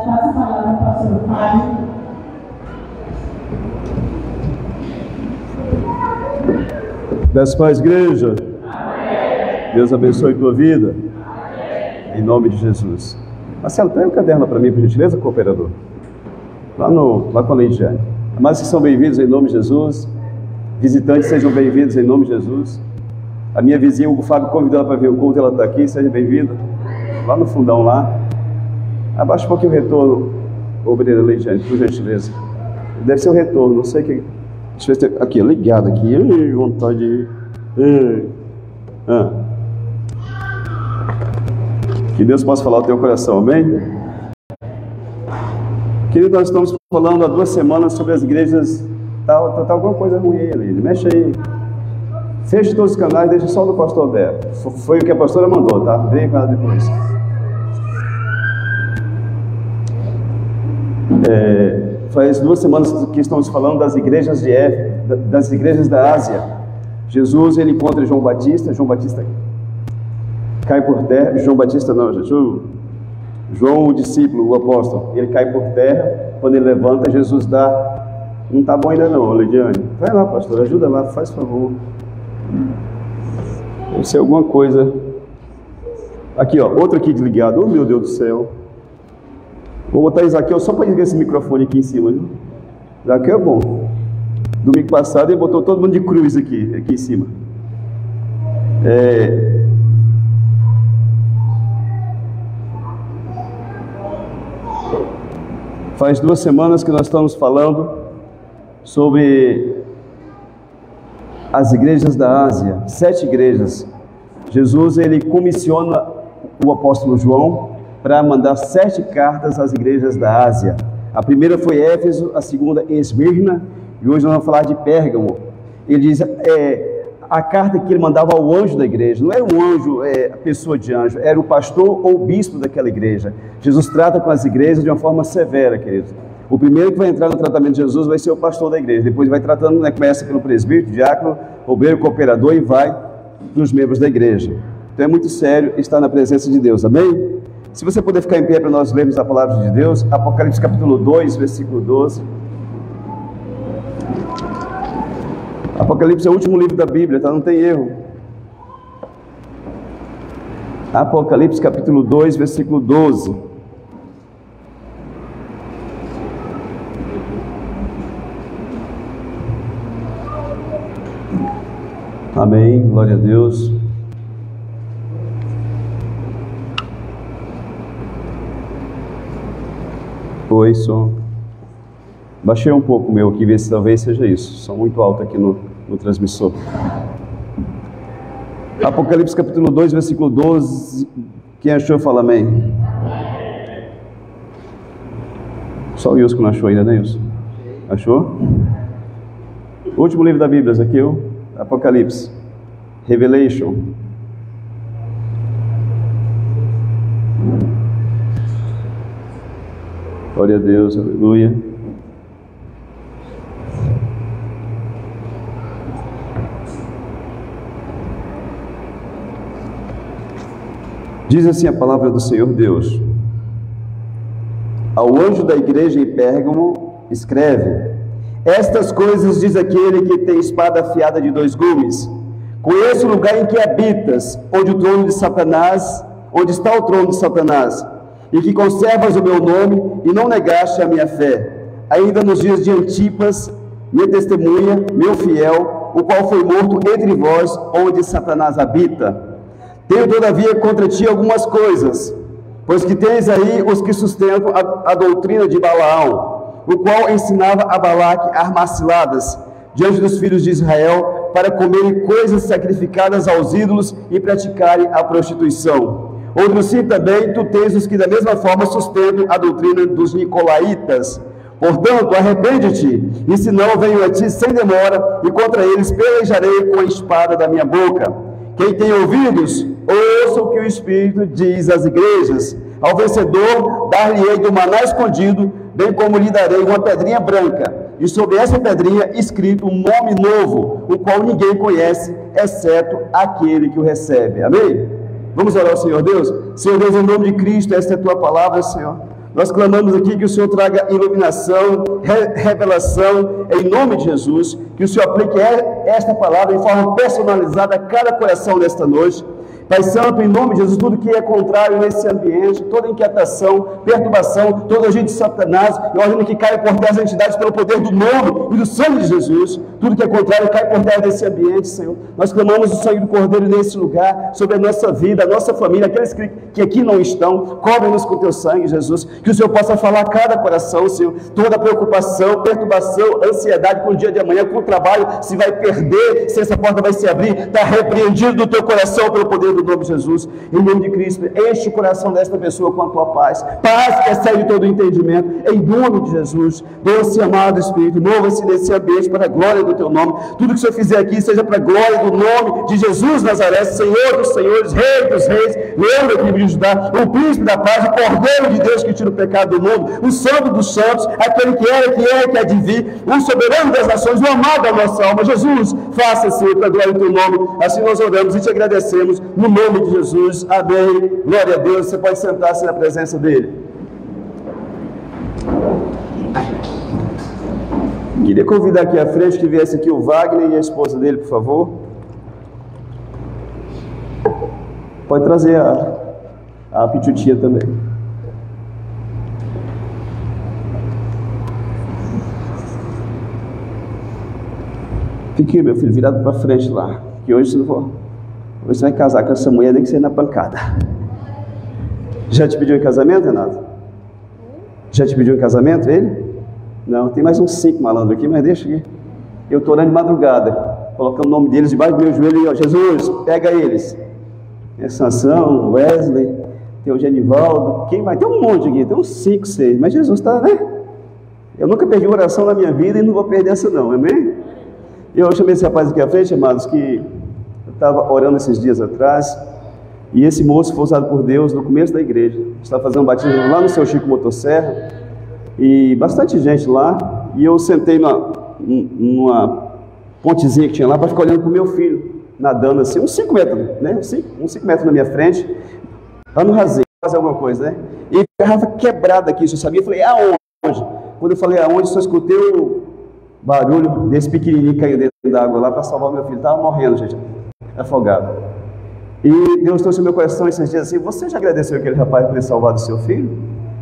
passa a palavra para o pastor Fábio. Graças a Deus, igreja. Amém. Deus abençoe a tua vida. Amém. Em nome de Jesus. Marcelo, pega o caderno para mim, por gentileza, cooperador. Lá com a Leidiane. Amados que são bem-vindos em nome de Jesus. Visitantes, sejam bem-vindos em nome de Jesus. A minha vizinha, o Fábio, convidou ela para ver o culto, ela está aqui, seja bem-vinda. Lá no fundão, lá. Abaixa um pouquinho o retorno, obreira Leidiane, por gentileza. Deve ser o retorno, não sei o que. Deixa eu ver se aqui, ligado aqui. Ai, vontade de ir. Que Deus possa falar ao teu coração, amém? Querido, nós estamos falando há 2 semanas sobre as igrejas. Tá alguma coisa ruim ali, mexe aí. Feche todos os canais, deixa só do pastor Alberto. Foi o que a pastora mandou, tá? Vem com ela depois. Faz 2 semanas que estamos falando das igrejas das igrejas da Ásia. Jesus, ele encontra João Batista cai por terra. João Batista não, gente. João, o discípulo, o apóstolo, ele cai por terra. Quando ele levanta, Jesus dá. Não tá bom ainda não, Leidiane. Vai lá, pastor, ajuda lá, faz favor. Deve ser alguma coisa. Aqui, ó, outro aqui desligado. Oh, meu Deus do céu. Vou botar Isaqueu só para ligar esse microfone aqui em cima, viu? Isaqueu é bom. Domingo passado ele botou todo mundo de cruz aqui em cima. Faz 2 semanas que nós estamos falando sobre as igrejas da Ásia, 7 igrejas. Jesus, ele comissiona o apóstolo João para mandar 7 cartas às igrejas da Ásia. A primeira foi Éfeso, a segunda Esmirna, e hoje nós vamos falar de Pérgamo. Ele diz, a carta que ele mandava ao anjo da igreja, não era um anjo, a pessoa de anjo, era o pastor ou o bispo daquela igreja. Jesus trata com as igrejas de uma forma severa, queridos. O primeiro que vai entrar no tratamento de Jesus vai ser o pastor da igreja, depois vai tratando, começa pelo presbítero, diácono, obreiro, cooperador e vai dos membros da igreja. Então é muito sério estar na presença de Deus, amém? Se você puder ficar em pé para nós lermos a palavra de Deus, Apocalipse capítulo 2, versículo 12. Apocalipse é o último livro da Bíblia, tá? Não tem erro. Apocalipse capítulo 2, versículo 12. Amém, glória a Deus. Oi, som. Baixei um pouco o meu aqui, ver se talvez seja isso. Som muito alto aqui no transmissor. Apocalipse capítulo 2, versículo 12. Quem achou, fala amém. Só o Wilson que não achou ainda, né, Wilson? Achou? O último livro da Bíblia, Ezequiel, Apocalipse, Revelation. Glória a Deus, aleluia. Diz assim a palavra do Senhor Deus: ao anjo da igreja em Pérgamo, escreve: estas coisas diz aquele que tem espada afiada de 2 gumes. Conheço o lugar em que habitas, onde está o trono de Satanás, e que conservas o meu nome e não negaste a minha fé, ainda nos dias de Antipas, minha testemunha, meu fiel, o qual foi morto entre vós, onde Satanás habita. Tenho todavia contra ti algumas coisas, pois que tens aí os que sustentam a doutrina de Balaão, o qual ensinava a Balaque a armar ciladas diante dos filhos de Israel, para comerem coisas sacrificadas aos ídolos e praticarem a prostituição. Outro sim também, tu tens os que da mesma forma sustentam a doutrina dos nicolaítas. Portanto, arrepende-te, e se não, venho a ti sem demora, e contra eles pelejarei com a espada da minha boca. Quem tem ouvidos, ouça o que o Espírito diz às igrejas. Ao vencedor, dar-lhe-ei do maná escondido, bem como lhe darei uma pedrinha branca, e sobre essa pedrinha escrito um nome novo, o qual ninguém conhece, exceto aquele que o recebe. Amém? Vamos orar ao Senhor Deus? Senhor Deus, em nome de Cristo, esta é a tua palavra, Senhor. Nós clamamos aqui que o Senhor traga iluminação, revelação, em nome de Jesus, que o Senhor aplique esta palavra de forma personalizada a cada coração nesta noite. Pai Santo, em nome de Jesus, tudo que é contrário nesse ambiente, toda inquietação, perturbação, todo agente de Satanás, eu ordeno que caia por terra as entidades pelo poder do nome e do sangue de Jesus. Tudo que é contrário cai por terra desse ambiente, Senhor. Nós clamamos o sangue do Cordeiro nesse lugar, sobre a nossa vida, a nossa família, aqueles que aqui não estão. Cobre-nos com teu sangue, Jesus. Que o Senhor possa falar a cada coração, Senhor. Toda preocupação, perturbação, ansiedade com o dia de amanhã, com o trabalho, se vai perder, se essa porta vai se abrir, está repreendido do teu coração pelo poder do nome de Jesus. Em nome de Cristo, enche o coração desta pessoa com a tua paz. Paz que excede todo o entendimento. Em nome de Jesus, doce e amado Espírito, mova-se nesse ambiente para a glória do teu nome. Tudo que o Senhor fizer aqui seja para a glória do nome de Jesus Nazaré, Senhor dos senhores, Rei dos reis, Leão da tribo de Judá, o príncipe da paz, o Cordeiro de Deus que tira o pecado do mundo, o Santo dos santos, aquele que era, que há de vir, o soberano das nações, o amado da nossa alma. Jesus, faça, Senhor, para a glória do teu nome. Assim nós oramos e te agradecemos no nome de Jesus. Amém. Glória a Deus. Você pode sentar-se na presença dele. Queria convidar aqui à frente que viesse aqui o Wagner e a esposa dele, por favor. Pode trazer a Pitutinha também. Fique, meu filho, virado para frente lá, que hoje você vai casar com essa mulher, nem que seja na pancada. Já te pediu em casamento, Renato? Já te pediu em casamento, ele? Não, tem mais uns 5 malandros aqui, mas deixa aqui. Eu estou orando de madrugada, colocando o nome deles debaixo do meu joelho e, ó, Jesus, pega eles. É Sansão, Wesley, tem o Genivaldo, quem vai? Tem um monte aqui, tem uns 5, 6, mas Jesus está, né? Eu nunca perdi uma oração na minha vida e não vou perder essa não, amém? E eu chamei esse rapaz aqui à frente, amados, que eu estava orando esses dias atrás, e esse moço foi usado por Deus no começo da igreja. Estava fazendo um batismo lá no seu Chico Motosserra, e bastante gente lá, e eu sentei numa pontezinha que tinha lá para ficar olhando para o meu filho, nadando assim, uns 5 metros, né? Uns 5 metros na minha frente, lá no rasinho, fazer alguma coisa, né? E a garrafa quebrada aqui, você sabia? Eu falei, aonde? Quando eu falei aonde, só escutei o barulho desse pequenininho caindo dentro d'água lá para salvar o meu filho. Estava morrendo, gente, afogado. E Deus trouxe ao meu coração esses dias assim, você já agradeceu aquele rapaz por ter salvado o seu filho?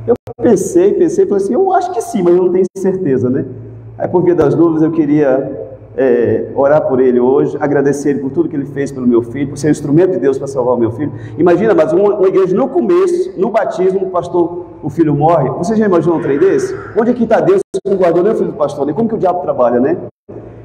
Eu pensei, falei assim, eu acho que sim, mas eu não tenho certeza, né? Aí por via das dúvidas eu queria orar por ele hoje, agradecer ele por tudo que ele fez pelo meu filho, por ser um instrumento de Deus para salvar o meu filho. Imagina, mas uma igreja no começo, no batismo, o pastor, o filho morre. Você já imaginou um trem desse? Onde é que está Deus que não guardou nem o filho do pastor? Né? Como que o diabo trabalha, né?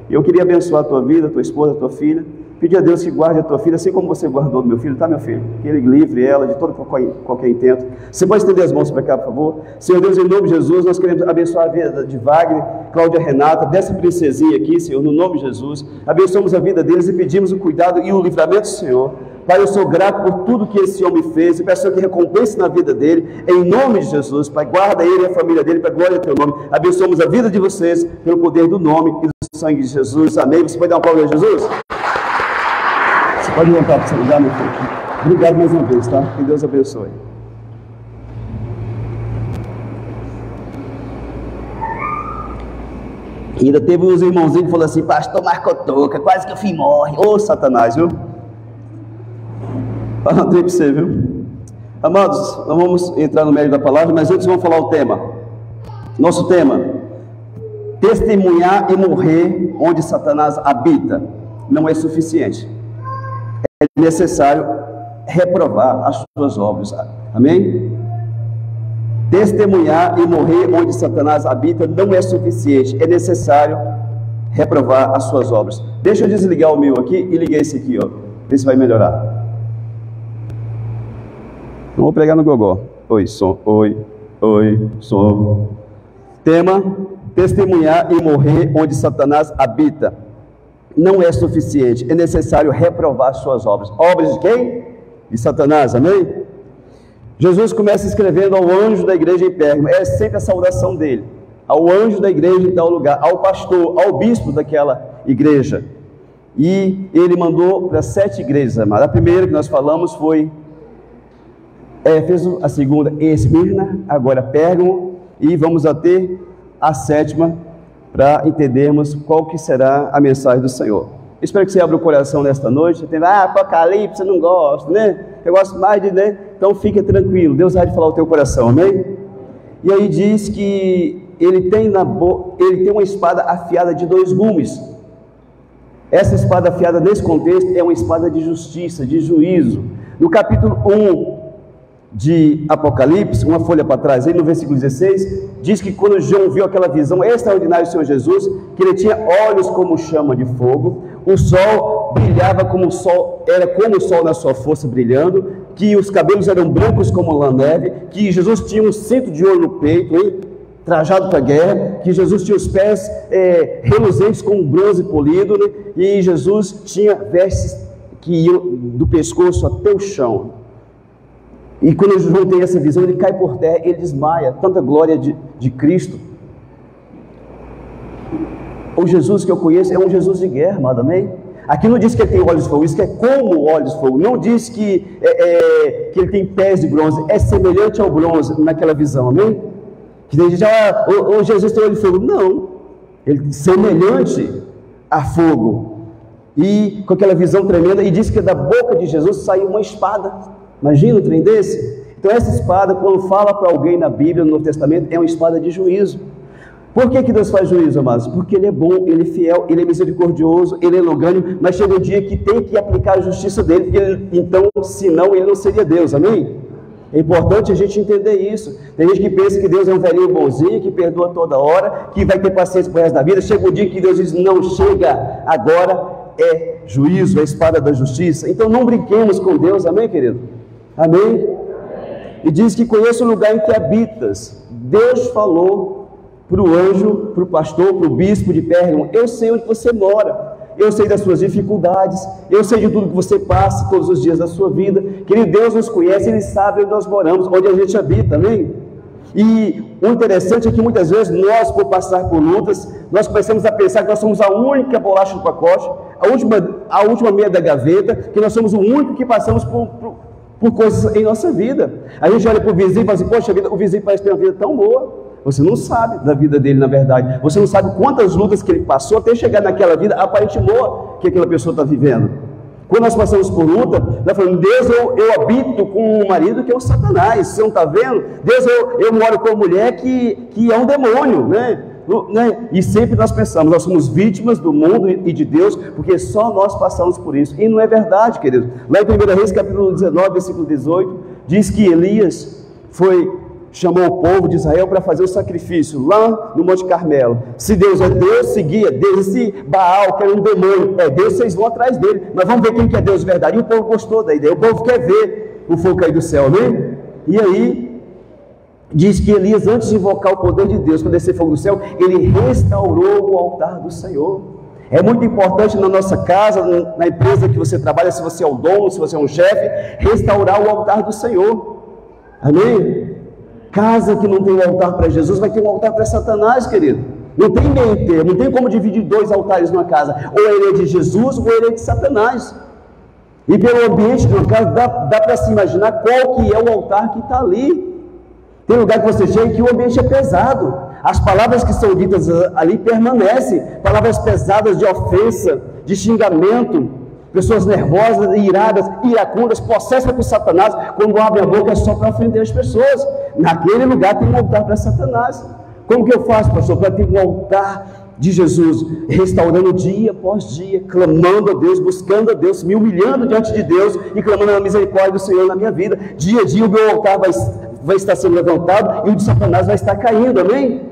Eu queria abençoar a tua vida, a tua esposa, a tua filha. Pedir a Deus que guarde a tua filha, assim como você guardou do meu filho, tá, meu filho? Que ele livre ela de todo qualquer intento. Você pode estender as mãos para cá, por favor? Senhor Deus, em nome de Jesus, nós queremos abençoar a vida de Wagner, Cláudia, Renata, dessa princesinha aqui, Senhor, no nome de Jesus. Abençoamos a vida deles e pedimos o cuidado e o livramento do Senhor. Pai, eu sou grato por tudo que esse homem fez e peço que recompense na vida dele, em nome de Jesus. Pai, guarda ele e a família dele para a glória do teu nome. Abençoamos a vida de vocês pelo poder do nome e do sangue de Jesus. Amém? Você pode dar uma palavra a Jesus? Você pode voltar para o seu lugar, meu filho. Obrigado mais uma vez, tá? Que Deus abençoe. E ainda teve uns irmãozinhos que falaram assim, pastor Marcotoca, quase que o filho morre. Ô, Satanás, viu? Fala um trem para você, viu? Amados, nós vamos entrar no mérito da palavra, mas antes vamos falar o tema. Nosso tema: testemunhar e morrer onde Satanás habita não é suficiente. É necessário reprovar as suas obras. Amém? Testemunhar e morrer onde Satanás habita não é suficiente. É necessário reprovar as suas obras. Deixa eu desligar o meu aqui e ligar esse aqui, ó. Ver se vai melhorar. Não vou pregar no gogó. Oi, som. Oi, som. Tema: testemunhar e morrer onde Satanás habita não é suficiente. É necessário reprovar suas obras. Obras de quem? De Satanás, amém? Jesus começa escrevendo ao anjo da igreja em Pérgamo. É sempre a saudação dele. Ao anjo da igreja em tal lugar, ao pastor, ao bispo daquela igreja. E ele mandou para 7 igrejas, amados. A primeira que nós falamos foi Éfeso, a segunda Esmirna, agora Pérgamo, e vamos até a sétima para entendermos qual que será a mensagem do Senhor. Espero que você abra o coração nesta noite. Você tem, Apocalipse, eu não gosto, né? Eu gosto mais de, né? Então fica tranquilo, Deus vai falar o teu coração, amém? E aí diz que ele tem uma espada afiada de 2 gumes. Essa espada afiada nesse contexto é uma espada de justiça, de juízo. No capítulo 1 de Apocalipse, uma folha para trás, aí no versículo 16, diz que quando João viu aquela visão extraordinária do Senhor Jesus, que ele tinha olhos como chama de fogo, o sol brilhava como o sol, era como o sol na sua força brilhando, que os cabelos eram brancos como lã neve, que Jesus tinha um cinto de ouro no peito, hein, trajado para a guerra, que Jesus tinha os pés reluzentes como bronze polido, né, e Jesus tinha vestes que iam do pescoço até o chão. E quando João tem essa visão, ele cai por terra, ele desmaia, tanta glória de Cristo. O Jesus que eu conheço é um Jesus de guerra, amado, amém? Aqui não diz que ele tem olhos de fogo, isso que é como olhos de fogo. Não diz que ele tem pés de bronze, é semelhante ao bronze naquela visão, amém? Que tem gente, o Jesus tem olho de fogo. Não, ele é semelhante a fogo. E com aquela visão tremenda, e diz que da boca de Jesus saiu uma espada. Imagina um trem desse? Então essa espada, quando fala para alguém na Bíblia, no Novo Testamento, é uma espada de juízo. Por que Deus faz juízo, amados? Porque Ele é bom, Ele é fiel, Ele é misericordioso, Ele é longânimo, mas chega um dia que tem que aplicar a justiça dEle, porque então, senão, Ele não seria Deus, amém? É importante a gente entender isso. Tem gente que pensa que Deus é um velhinho bonzinho, que perdoa toda hora, que vai ter paciência pro resto da vida. Chega um dia que Deus diz, não, chega, agora é juízo, é a espada da justiça. Então não brinquemos com Deus, amém, querido? Amém? E diz que conheça o lugar em que habitas. Deus falou para o anjo, para o pastor, para o bispo de Pérgamo, eu sei onde você mora, eu sei das suas dificuldades, eu sei de tudo que você passa todos os dias da sua vida. Querido, Deus nos conhece, Ele sabe onde nós moramos, onde a gente habita, amém? E o interessante é que muitas vezes nós, por passar por lutas, nós começamos a pensar que nós somos a única bolacha do pacote, a última meia da gaveta, que nós somos o único que passamos por coisas em nossa vida. A gente olha para o vizinho e fala assim, poxa vida, o vizinho parece ter uma vida tão boa. Você não sabe da vida dele, na verdade. Você não sabe quantas lutas que ele passou até chegar naquela vida aparente boa que aquela pessoa está vivendo. Quando nós passamos por luta, nós falamos, Deus, eu habito com um marido que é o Satanás, você não está vendo? Deus, eu moro com uma mulher que é um demônio, né? E sempre nós pensamos, nós somos vítimas do mundo e de Deus, porque só nós passamos por isso. E não é verdade, querido. Lá em 1 Reis, capítulo 19, versículo 18, diz que Elias chamou o povo de Israel para fazer o sacrifício lá no Monte Carmelo. Se Deus é Deus, seguia Deus. Se Baal, que era um demônio, é Deus, vocês vão atrás dele. Mas vamos ver quem que é Deus de verdade. E o povo gostou da ideia. O povo quer ver o fogo cair do céu, amém? E aí, diz que Elias, antes de invocar o poder de Deus para descer fogo do céu, ele restaurou o altar do Senhor. É muito importante na nossa casa, na empresa que você trabalha, se você é o dono, se você é um chefe, restaurar o altar do Senhor. Amém? Casa que não tem um altar para Jesus vai ter um altar para Satanás, querido. Não tem meio termo, não tem como dividir 2 altares numa casa. Ou ele é de Jesus ou ele é de Satanás. E pelo ambiente de uma casa dá para se imaginar qual que é o altar que está ali. Tem lugar que você chega que o ambiente é pesado. As palavras que são ditas ali permanecem. Palavras pesadas de ofensa, de xingamento. Pessoas nervosas, iradas, iracundas, possessas por Satanás. Quando abre a boca é só para ofender as pessoas. Naquele lugar tem um altar para Satanás. Como que eu faço, pastor, para ter um altar de Jesus? Restaurando dia após dia, clamando a Deus, buscando a Deus, me humilhando diante de Deus e clamando a misericórdia do Senhor na minha vida. Dia a dia o meu altar vai estar sendo levantado e o de Satanás vai estar caindo, amém?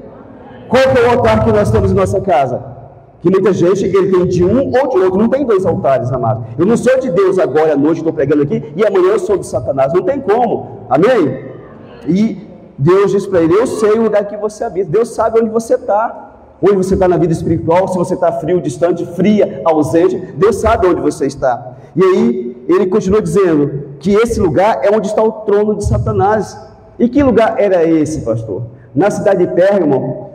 Qual que é o altar que nós temos em nossa casa? Que muita gente, ele tem de um ou de outro, não tem 2 altares, amado. Eu não sou de Deus agora à noite, estou pregando aqui, e amanhã eu sou de Satanás, não tem como, amém? E Deus diz para ele, eu sei o lugar que você habita, Deus sabe onde você está na vida espiritual, se você está frio, distante, fria, ausente, Deus sabe onde você está. E aí, ele continua dizendo que esse lugar é onde está o trono de Satanás. E que lugar era esse, pastor? Na cidade de Pérgamo,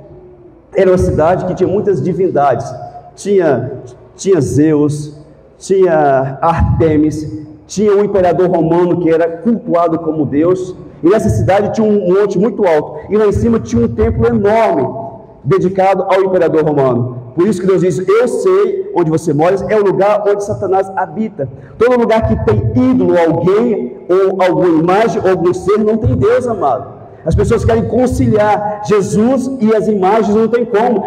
era uma cidade que tinha muitas divindades. Tinha Zeus, tinha Artemis, tinha um imperador romano que era cultuado como Deus, e nessa cidade tinha um monte muito alto, e lá em cima tinha um templo enorme, dedicado ao imperador romano. Por isso que Deus diz: eu sei onde você mora, é o lugar onde Satanás habita. Todo lugar que tem ídolo, alguém, ou alguma imagem, ou algum ser, não tem Deus, amado. As pessoas querem conciliar Jesus e as imagens, não tem como.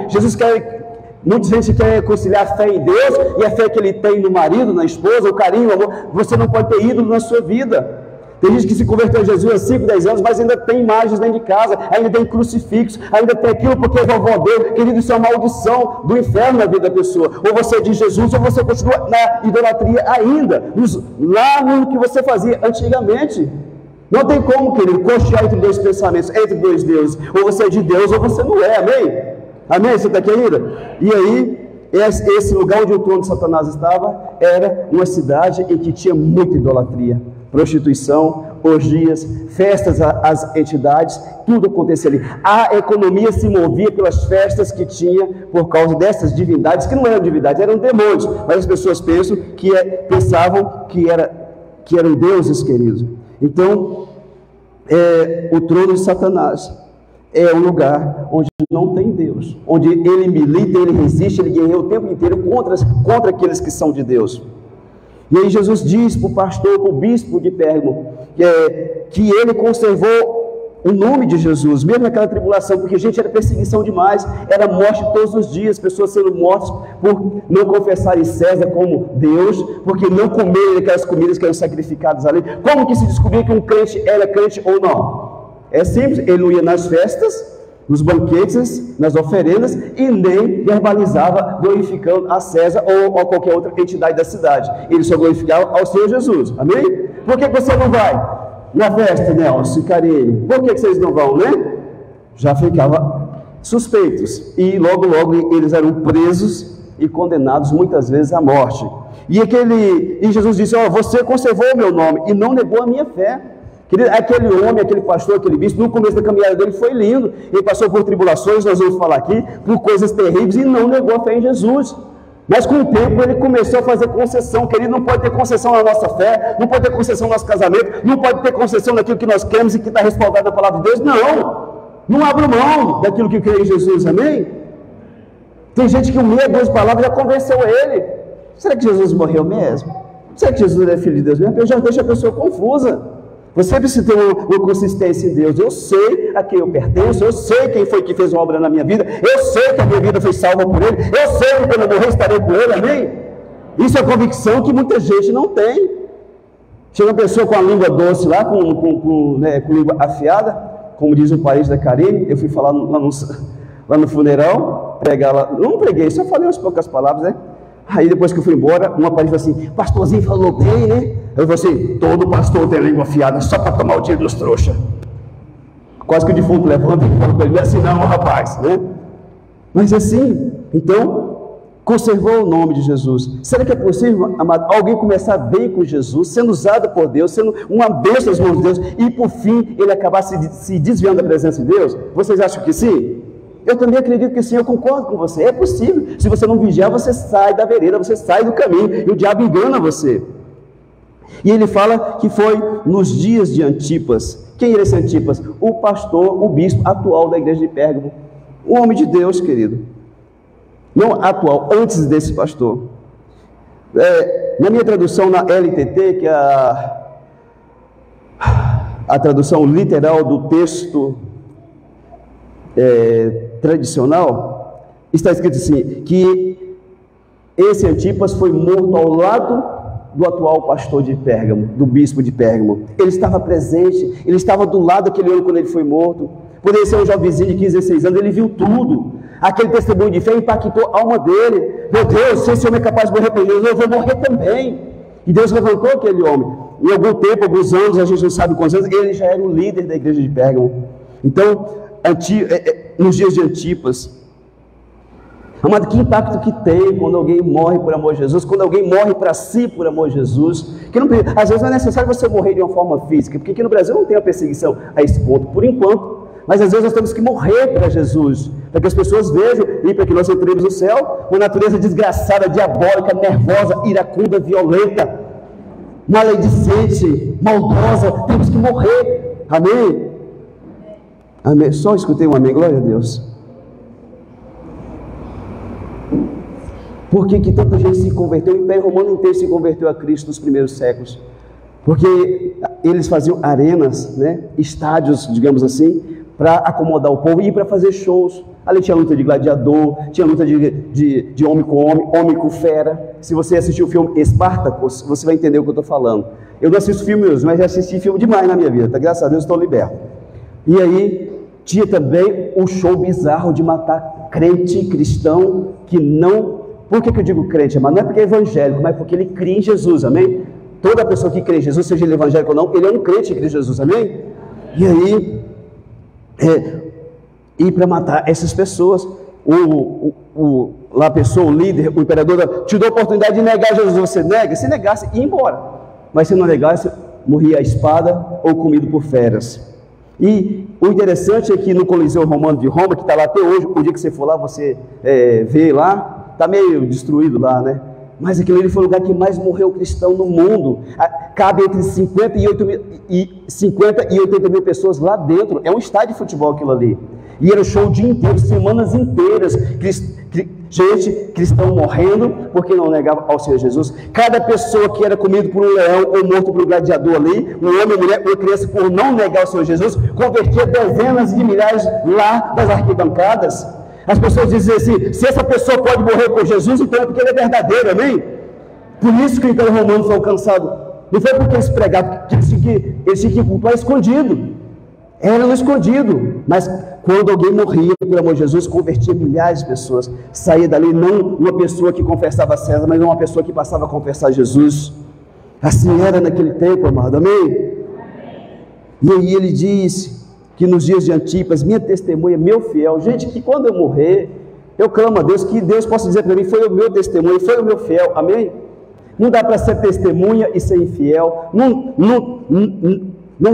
Muita gente quer conciliar a fé em Deus e a fé que ele tem no marido, na esposa, o carinho, o amor. Você não pode ter ídolo na sua vida. Tem gente que se converteu a Jesus há 5, 10 anos, mas ainda tem imagens dentro de casa, ainda tem crucifixo, ainda tem aquilo porque a vovó dele. Querido, isso é uma maldição do inferno na vida da pessoa. Ou você é de Jesus, ou você continua na idolatria ainda, lá no que você fazia antigamente. Não tem como, querido, cochear entre dois pensamentos, entre dois deuses. Ou você é de Deus, ou você não é, amém? Amém? Você está aqui ainda? E aí, esse lugar onde o trono de Satanás estava, era uma cidade em que tinha muita idolatria. Prostituição, orgias, festas às entidades, tudo acontecia ali. A economia se movia pelas festas que tinha por causa dessas divindades, que não eram divindades, eram demônios, mas as pessoas pensavam que eram deuses, queridos. Então, o trono de Satanás é um lugar onde não tem Deus, onde ele milita, ele resiste, ele guerreia o tempo inteiro contra aqueles que são de Deus. E aí Jesus diz para o pastor, para o bispo de Pérgamo, que ele conservou o nome de Jesus, mesmo naquela tribulação, porque, gente, era perseguição demais, era morte todos os dias, pessoas sendo mortas por não confessarem César como Deus, porque não comerem aquelas comidas que eram sacrificadas ali. Como que se descobria que um crente era crente ou não? É simples, ele não ia nas festas, nos banquetes, nas oferendas, e nem verbalizava glorificando a César ou a qualquer outra entidade da cidade. Ele só glorificava ao Senhor Jesus, amém? Por que você não vai na festa, Nelson e Karine? Por que vocês não vão, né? Já ficavam suspeitos, e logo eles eram presos e condenados muitas vezes à morte. E Jesus disse: você conservou o meu nome e não negou a minha fé. Aquele homem, aquele pastor, aquele bispo, no começo da caminhada dele foi lindo, ele passou por tribulações, nós vamos falar aqui, por coisas terríveis, e não negou a fé em Jesus. Mas com o tempo ele começou a fazer concessão, querido. Não pode ter concessão na nossa fé, não pode ter concessão no nosso casamento, não pode ter concessão naquilo que nós queremos e que está respaldado na palavra de Deus. Não abra mão daquilo que crê em Jesus, amém? Tem gente que o meia dúzia de palavras já convenceu ele. Será que Jesus morreu mesmo? Será que Jesus é filho de Deus mesmo? Eu já deixo a pessoa confusa. Você precisa ter uma consistência em Deus. Eu sei a quem eu pertenço, eu sei quem foi que fez uma obra na minha vida, eu sei que a minha vida foi salva por Ele, eu sei que quando eu morrer estarei com Ele, amém? Isso é convicção que muita gente não tem. Chega uma pessoa com a língua doce lá, com língua afiada, como diz o país da Karine. Eu fui falar lá no funeral, pregar lá, não preguei, só falei umas poucas palavras, né? Aí depois que eu fui embora, uma parede falou assim: pastorzinho falou bem, né? Eu falei assim: todo pastor tem língua afiada só para tomar o dinheiro dos trouxas. Quase que o defunto levanta e fala para ele: não é assim não, rapaz, né? Mas assim, então, conservou o nome de Jesus. Será que é possível, amado, alguém começar bem com Jesus, sendo usado por Deus, sendo uma bênção nas mãos de Deus, e por fim ele acabar se desviando da presença de Deus? Vocês acham que sim? Eu também acredito que sim, eu concordo com você. É possível. Se você não vigiar, você sai da vereda, você sai do caminho, e o diabo engana você. E ele fala que foi nos dias de Antipas. Quem era esse Antipas? O pastor, o bispo atual da igreja de Pérgamo. Um homem de Deus, querido. Não atual, antes desse pastor. Na minha tradução na LTT, que é a tradução literal do texto tradicional, está escrito assim, que esse Antipas foi morto ao lado do atual pastor de Pérgamo, do bispo de Pérgamo. Ele estava presente, ele estava do lado daquele homem quando ele foi morto. Poderia ser um jovenzinho de 15, 16 anos, ele viu tudo. Aquele testemunho de fé impactou a alma dele. Meu Deus, se esse homem é capaz de morrer por Jesus, eu vou morrer também. E Deus levantou aquele homem. Em algum tempo, alguns anos, a gente não sabe quantos anos, ele já era o líder da igreja de Pérgamo. Então, nos dias de Antipas, amado, que impacto que tem quando alguém morre por amor de Jesus, quando alguém morre para si por amor de Jesus, que não, às vezes não é necessário você morrer de uma forma física, porque aqui no Brasil não tem a perseguição a esse ponto, por enquanto, mas às vezes nós temos que morrer para Jesus, para que as pessoas vejam e para que nós entremos no céu, uma natureza desgraçada, diabólica, nervosa, iracunda, violenta, maledicente, maldosa, temos que morrer. Amém? Amém. Só escutei um amém, glória a Deus. Por que tanta gente se converteu? O Império Romano inteiro se converteu a Cristo nos primeiros séculos. Porque eles faziam arenas, né? Estádios, digamos assim, para acomodar o povo e para fazer shows. Ali tinha luta de gladiador, tinha luta de homem com homem, homem com fera. Se você assistiu o filme Espartacus, você vai entender o que eu estou falando. Eu não assisto filmes, mas já assisti filme demais na minha vida, tá? Graças a Deus estou liberto. E aí tinha também o show bizarro de matar crente cristão que não... Por que eu digo crente? Mas não é porque é evangélico, mas porque ele crê em Jesus, amém? Toda pessoa que crê em Jesus, seja ele evangélico ou não, ele é um crente em Cristo Jesus, amém? E aí, e para matar essas pessoas, lá a pessoa, o líder, o imperador, te deu a oportunidade de negar Jesus, você nega? Se negasse, ia embora. Mas se não negasse, morria a espada ou comido por feras. E o interessante é que no Coliseu Romano de Roma, que está lá até hoje, o dia que você for lá, você vê lá, está meio destruído lá, né? Mas aquele ali foi o lugar que mais morreu cristão no mundo. Cabe entre 50 e 80 mil pessoas lá dentro. É um estádio de futebol aquilo ali. E era show o dia inteiro, semanas inteiras. Gente, cristão morrendo porque não negava ao Senhor Jesus. Cada pessoa que era comido por um leão ou morto por um gladiador ali, um homem, mulher, uma criança, por não negar ao Senhor Jesus, convertia dezenas de milhares lá das arquibancadas. As pessoas dizem assim, se essa pessoa pode morrer por Jesus, então é porque ele é verdadeiro, amém? Por isso que o Império Romano foi alcançado. Não foi porque eles pregavam, porque eles tinham que cultuar escondido. Era no escondido. Mas quando alguém morria, pelo amor de Jesus, convertia milhares de pessoas. Saía dali não uma pessoa que confessava César, mas uma pessoa que passava a confessar Jesus. Assim era naquele tempo, amado, amém? E aí ele disse que nos dias de Antipas, minha testemunha, meu fiel, gente, que quando eu morrer, eu clamo a Deus, que Deus possa dizer para mim, foi o meu testemunho, foi o meu fiel, amém? Não dá para ser testemunha e ser infiel, não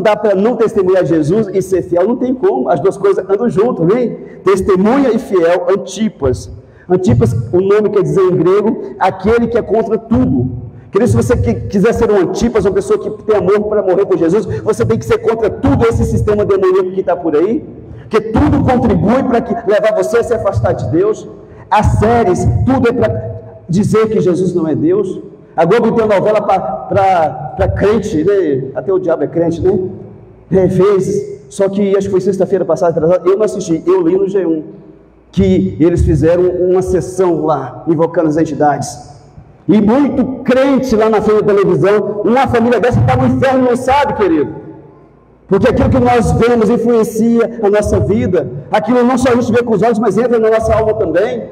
dá para não testemunhar Jesus e ser fiel, não tem como, as duas coisas andam juntas, amém? Testemunha e fiel, Antipas. Antipas, o nome quer dizer em grego, aquele que é contra tudo. Querido, se você quiser ser um Antipas, uma pessoa que tem amor para morrer por Jesus, você tem que ser contra tudo esse sistema demoníaco que está por aí, que tudo contribui para levar você a se afastar de Deus. As séries, tudo é para dizer que Jesus não é Deus. A Globo tem novela para crente, né? Até o diabo é crente, né? Fez, só que acho que foi sexta-feira passada, eu não assisti, eu li no G1, que eles fizeram uma sessão lá, invocando as entidades. E muito crente lá na frente da televisão, uma família dessa está no inferno, não sabe, querido? Porque aquilo que nós vemos influencia a nossa vida. Aquilo não só a gente vê com os olhos, mas entra na nossa alma também.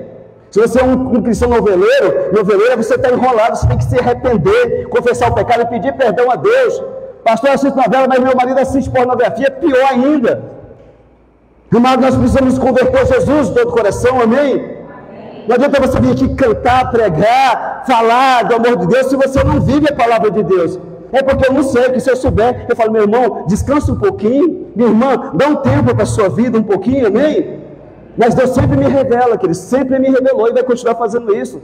Se você é um cristão noveleira, você está enrolado, você tem que se arrepender, confessar o pecado e pedir perdão a Deus. Pastor, eu assisto novela, mas meu marido assiste pornografia, pior ainda. Irmão, nós precisamos converter a Jesus de todo o coração, amém? Não adianta você vir aqui cantar, pregar, falar do amor de Deus, se você não vive a palavra de Deus. É porque eu não sei, que se eu souber, eu falo, meu irmão, descansa um pouquinho, minha irmã, dá um tempo para a sua vida, um pouquinho, amém? Mas Deus sempre me revela, que Ele sempre me revelou e vai continuar fazendo isso.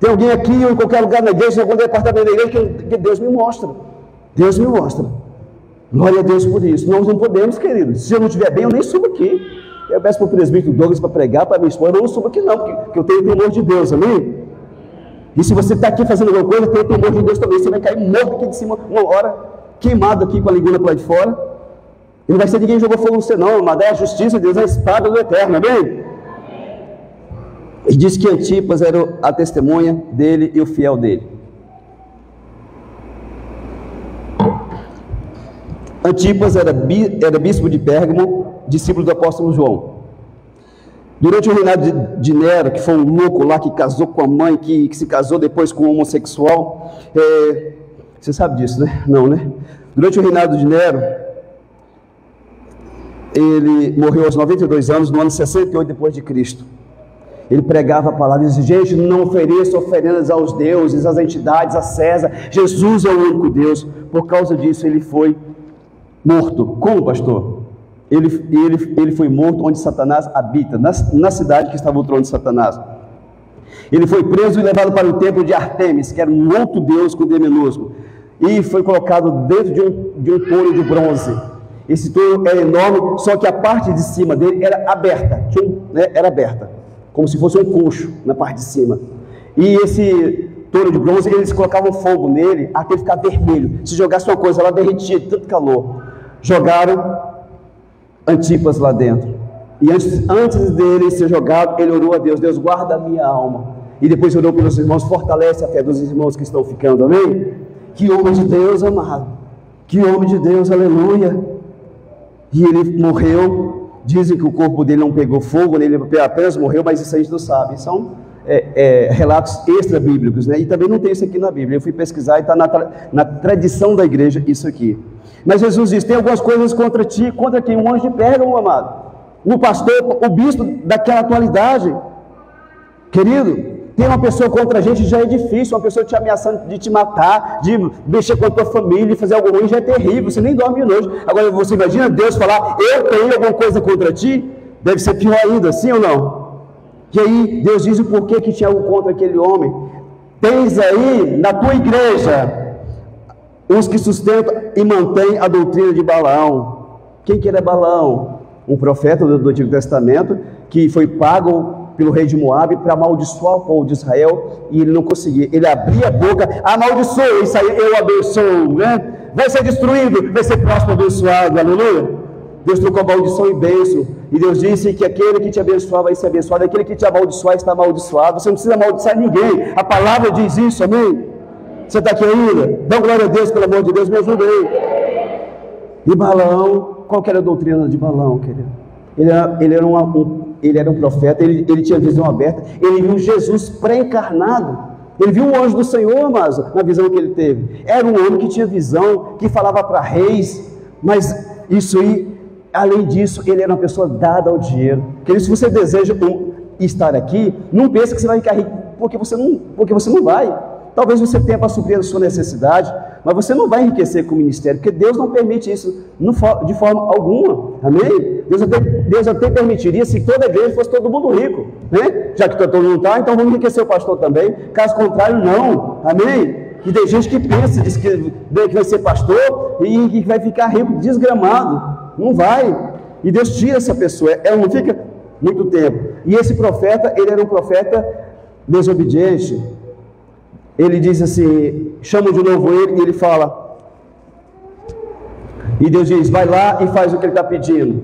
Tem alguém aqui ou em qualquer lugar na igreja, em algum departamento da igreja, que Deus me mostra. Deus me mostra. Glória a Deus por isso. Nós não podemos, querido. Se eu não estiver bem, eu nem subo aqui. Eu peço para o presbítero Douglas para pregar, para minha esposa, eu não subo aqui não, porque eu tenho temor de Deus, amém? E se você está aqui fazendo alguma coisa, tem temor de Deus também, você vai cair morto aqui de cima, uma hora, queimado aqui com a língua para lá de fora. E não vai ser ninguém que jogou fogo no você não, mas é a justiça de Deus, é a espada do eterno, amém? E diz que Antipas era a testemunha dele e o fiel dele. Antipas era bispo de Pérgamo, discípulo do apóstolo João. Durante o reinado de Nero, que foi um louco lá que casou com a mãe, que se casou depois com um homossexual, você sabe disso, né? Não, né? Durante o reinado de Nero, ele morreu aos 92 anos, no ano 68 depois de Cristo. Ele pregava a palavra e dizia, gente, não ofereça oferendas aos deuses, às entidades, a César. Jesus é o único Deus. Por causa disso, ele foi morto. Como, pastor? Ele foi morto onde Satanás habita, na cidade que estava o trono de Satanás. Ele foi preso e levado para o templo de Artemis, que era um outro deus com D minúsculo. e foi colocado dentro de um touro de bronze. Esse touro era enorme, só que a parte de cima dele era aberta, era aberta, como se fosse um coxo na parte de cima. E esse touro de bronze, eles colocavam fogo nele até ele ficar vermelho. Se jogasse uma coisa, ela derretia de tanto calor. Jogaram Antipas lá dentro. E antes dele ser jogado, ele orou a Deus: Deus, guarda a minha alma. E depois orou pelos irmãos: fortalece a fé dos irmãos que estão ficando, amém? Que homem de Deus, amado. Que homem de Deus, aleluia. E ele morreu. Dizem que o corpo dele não pegou fogo, ele apenas morreu, mas isso a gente não sabe. São relatos extra-bíblicos, né? E também não tem isso aqui na Bíblia. Eu fui pesquisar e está na tradição da igreja isso aqui. Mas Jesus diz: tem algumas coisas contra ti. Contra quem? Um anjo de Pérgamo, amado. O pastor, o bispo daquela atualidade. Querido, tem uma pessoa contra a gente, já é difícil. Uma pessoa te ameaçando de te matar, de mexer com a tua família, fazer algo ruim, já é terrível. Você nem dorme de noite. Agora você imagina Deus falar: eu tenho alguma coisa contra ti? Deve ser pior ainda, sim ou não? E aí Deus diz o porquê que tinha algo contra aquele homem. Tens aí na tua igreja os que sustentam e mantêm a doutrina de Balaão. Quem que era Balaão? Um profeta do Antigo Testamento que foi pago pelo rei de Moabe para amaldiçoar o povo de Israel, e ele não conseguia. Ele abria a boca: amaldiçoa, isso aí eu abençoo, né? Vai ser destruído, vai ser próximo abençoado, aleluia. Deus trocou maldição e bênção, e Deus disse que aquele que te abençoar vai ser abençoado, aquele que te amaldiçoar está amaldiçoado. Você não precisa amaldiçoar ninguém, a palavra diz isso, amém? Você está aqui ainda? Dá glória a Deus, pelo amor de Deus, me ajuda aí. E Balaão, qual que era a doutrina de Balaão, querido? Ele era um profeta, ele tinha visão aberta, ele viu Jesus pré-encarnado, ele viu o anjo do Senhor, amados, na visão que ele teve. Era um homem que tinha visão, que falava para reis, mas isso aí, além disso, ele era uma pessoa dada ao dinheiro. Querido, se você deseja estar aqui, não pense que você vai ficar rico, porque você não vai. Talvez você tenha para suprir a sua necessidade, mas você não vai enriquecer com o ministério, porque Deus não permite isso de forma alguma, amém? Deus até permitiria se toda a igreja fosse todo mundo rico, né? Já que todo mundo está, então vamos enriquecer o pastor também. Caso contrário, não, amém? E tem gente que pensa, diz que vai ser pastor e que vai ficar rico desgramado. Não vai. E Deus tira essa pessoa, ela não fica muito tempo. E esse profeta, ele era um profeta desobediente. Ele diz assim, chama de novo ele, e ele fala, e Deus diz: vai lá e faz o que ele está pedindo.